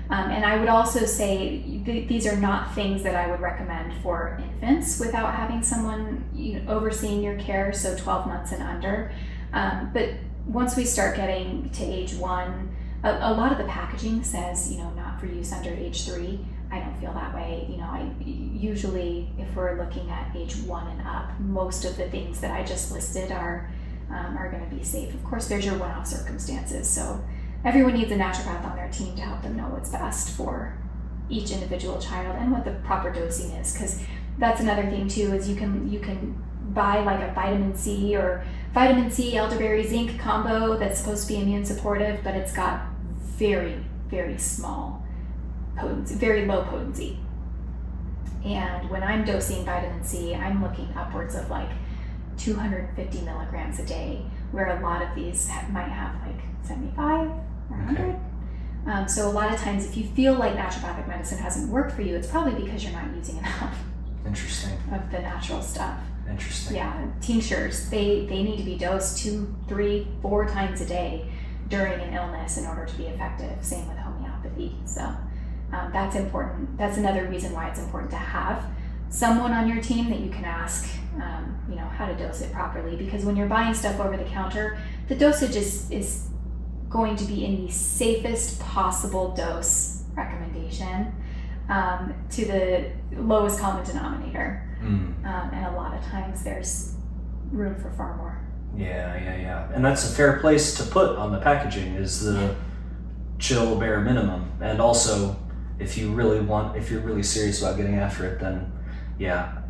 And I would also say these are not things that I would recommend for infants without having someone overseeing your care, so 12 months and under. But once we start getting to age 1, a lot of the packaging says, not for use under age 3. I don't feel that way. I usually, if we're looking at age 1 and up, most of the things that I just listed are going to be safe. Of course, there's your one-off circumstances. So everyone needs a naturopath on their team to help them know what's best for each individual child and what the proper dosing is. Because that's another thing too, is you can buy like a vitamin C or vitamin C elderberry zinc combo that's supposed to be immune supportive, but it's got very, very small potency, very low potency. And when I'm dosing vitamin C, I'm looking upwards of like 250 milligrams a day, where a lot of these might have like 75 or 100. Okay. So a lot of times if you feel like naturopathic medicine hasn't worked for you, it's probably because you're not using enough of the natural stuff. Interesting. Yeah, tinctures, they need to be dosed 2, 3, 4 times a day during an illness in order to be effective. Same with homeopathy. So that's important. That's another reason why it's important to have someone on your team that you can ask, how to dose it properly. Because when you're buying stuff over the counter, the dosage is going to be in the safest possible dose recommendation to the lowest common denominator. And a lot of times there's room for far more. Yeah. And that's a fair place to put on the packaging, is the chill bare minimum. And also, if you're really serious about getting after it, then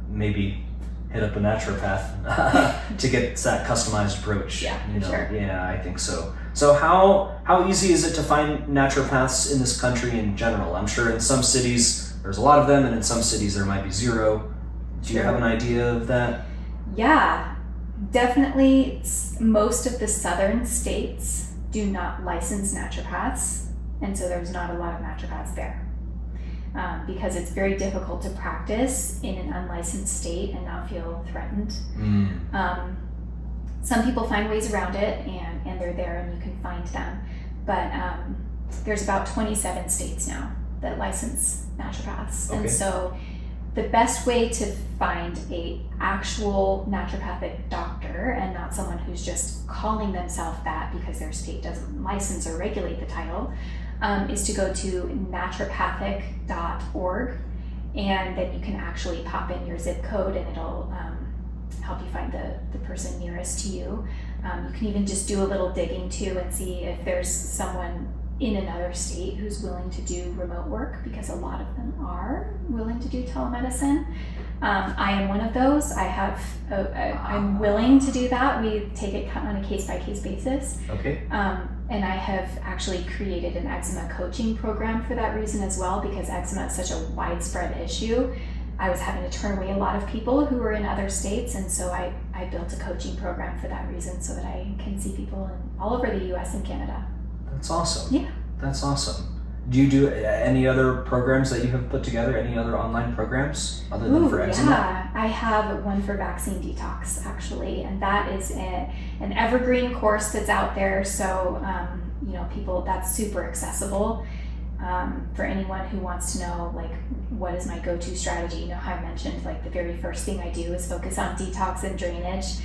maybe hit up a naturopath to get that customized approach. Sure. Yeah, I think so. So how easy is it to find naturopaths in this country in general? I'm sure in some cities there's a lot of them, and in some cities there might be zero. Do you have an idea of that? Yeah, definitely. Most of the southern states do not license naturopaths, and so there's not a lot of naturopaths there. Because it's very difficult to practice in an unlicensed state and not feel threatened. Some people find ways around it, and they're there and you can find them. But there's about 27 states now that license naturopaths. Okay. And so the best way to find a actual naturopathic doctor, and not someone who's just calling themselves that because their state doesn't license or regulate the title, is to go to naturopathic.org, and then you can actually pop in your zip code and it'll help you find the person nearest to you. You can even just do a little digging too and see if there's someone in another state who's willing to do remote work, because a lot of them are willing to do telemedicine. I am one of those. I'm willing to do that. We take it on a case-by-case basis. Okay. And I have actually created an eczema coaching program for that reason as well, because eczema is such a widespread issue. I was having to turn away a lot of people who were in other states, and so I built a coaching program for that reason, so that I can see people all over the US and Canada. That's awesome. Yeah. That's awesome. Do you do any other programs that you have put together? Any other online programs other than for eczema? Yeah, I have one for vaccine detox actually, and that is an evergreen course that's out there. So people, that's super accessible for anyone who wants to know, like, what is my go-to strategy. How I mentioned, like, the very first thing I do is focus on detox and drainage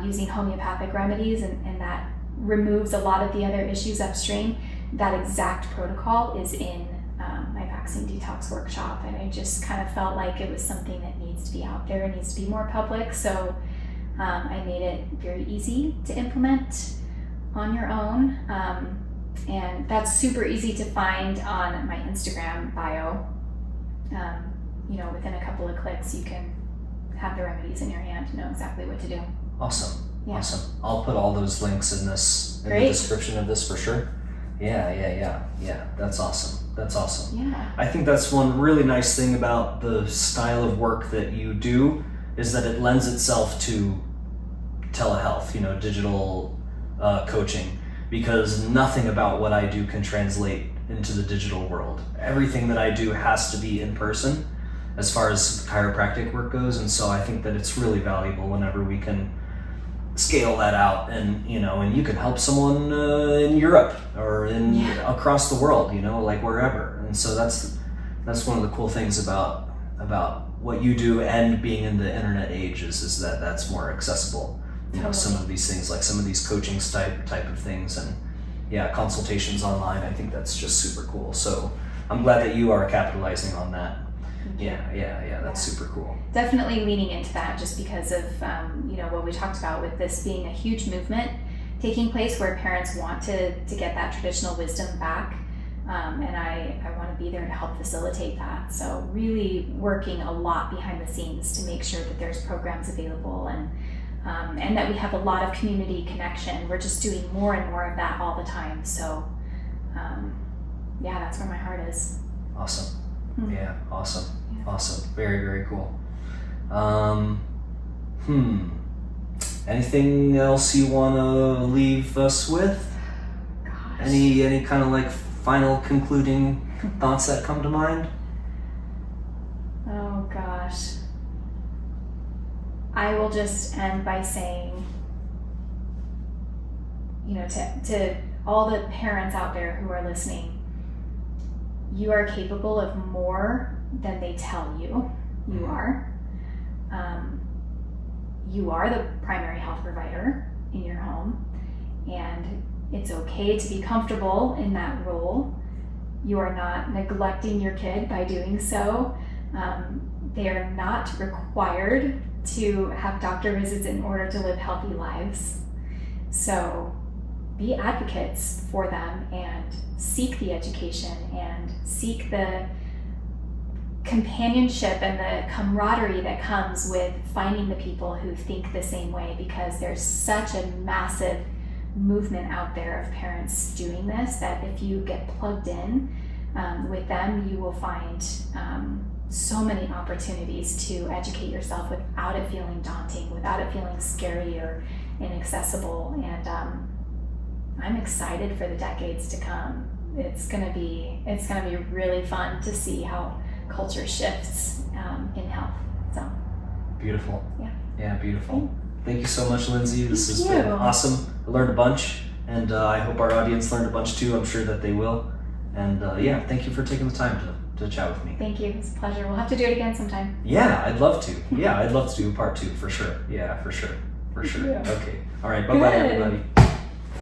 using homeopathic remedies, and that removes a lot of the other issues upstream. That exact protocol is in my vaccine detox workshop, and I just kind of felt like it was something that needs to be out there, needs to be more public, so I made it very easy to implement on your own, and that's super easy to find on my Instagram bio. Within a couple of clicks you can have the remedies in your hand to know exactly what to do. Awesome. Yeah. Awesome. I'll put all those links in the description of this for sure. Yeah. That's awesome. Yeah. I think that's one really nice thing about the style of work that you do, is that it lends itself to telehealth, digital coaching, because nothing about what I do can translate into the digital world. Everything that I do has to be in person as far as chiropractic work goes, and so I think that it's really valuable whenever we can scale that out, and and you can help someone in Europe or across the world, like wherever. And so that's one of the cool things about what you do and being in the internet age is that that's more accessible. Some of these things, like some of these coaching type of things, and consultations online. I think that's just super cool. So I'm glad that you are capitalizing on that. That's super cool. Definitely leaning into that, just because of what we talked about with this being a huge movement taking place where parents want to get that traditional wisdom back, and I want to be there to help facilitate that. So really working a lot behind the scenes to make sure that there's programs available, and that we have a lot of community connection. We're just doing more and more of that all the time. So that's where my heart is. Awesome. Yeah, awesome. Yeah. Awesome. Very, very cool. Anything else you want to leave us with? Gosh. Any kind of like final concluding thoughts that come to mind? Oh gosh. I will just end by saying, to all the parents out there who are listening, you are capable of more than they tell you you are. You are the primary health provider in your home, and it's okay to be comfortable in that role. You are not neglecting your kid by doing so. They are not required to have doctor visits in order to live healthy lives. So be advocates for them and seek the education and seek the companionship and the camaraderie that comes with finding the people who think the same way, because there's such a massive movement out there of parents doing this that if you get plugged in with them, you will find so many opportunities to educate yourself without it feeling daunting, without it feeling scary or inaccessible. And I'm excited for the decades to come. It's gonna be really fun to see how culture shifts in health. So beautiful. Yeah, beautiful. Thank you so much, Lindsay. This has been awesome. I learned a bunch, and I hope our audience learned a bunch too. I'm sure that they will. And thank you for taking the time to chat with me. Thank you. It's a pleasure. We'll have to do it again sometime. Yeah, I'd love to. Yeah, I'd love to do a part 2 for sure. Yeah, for sure. Yeah. Okay. All right. Bye-bye, everybody.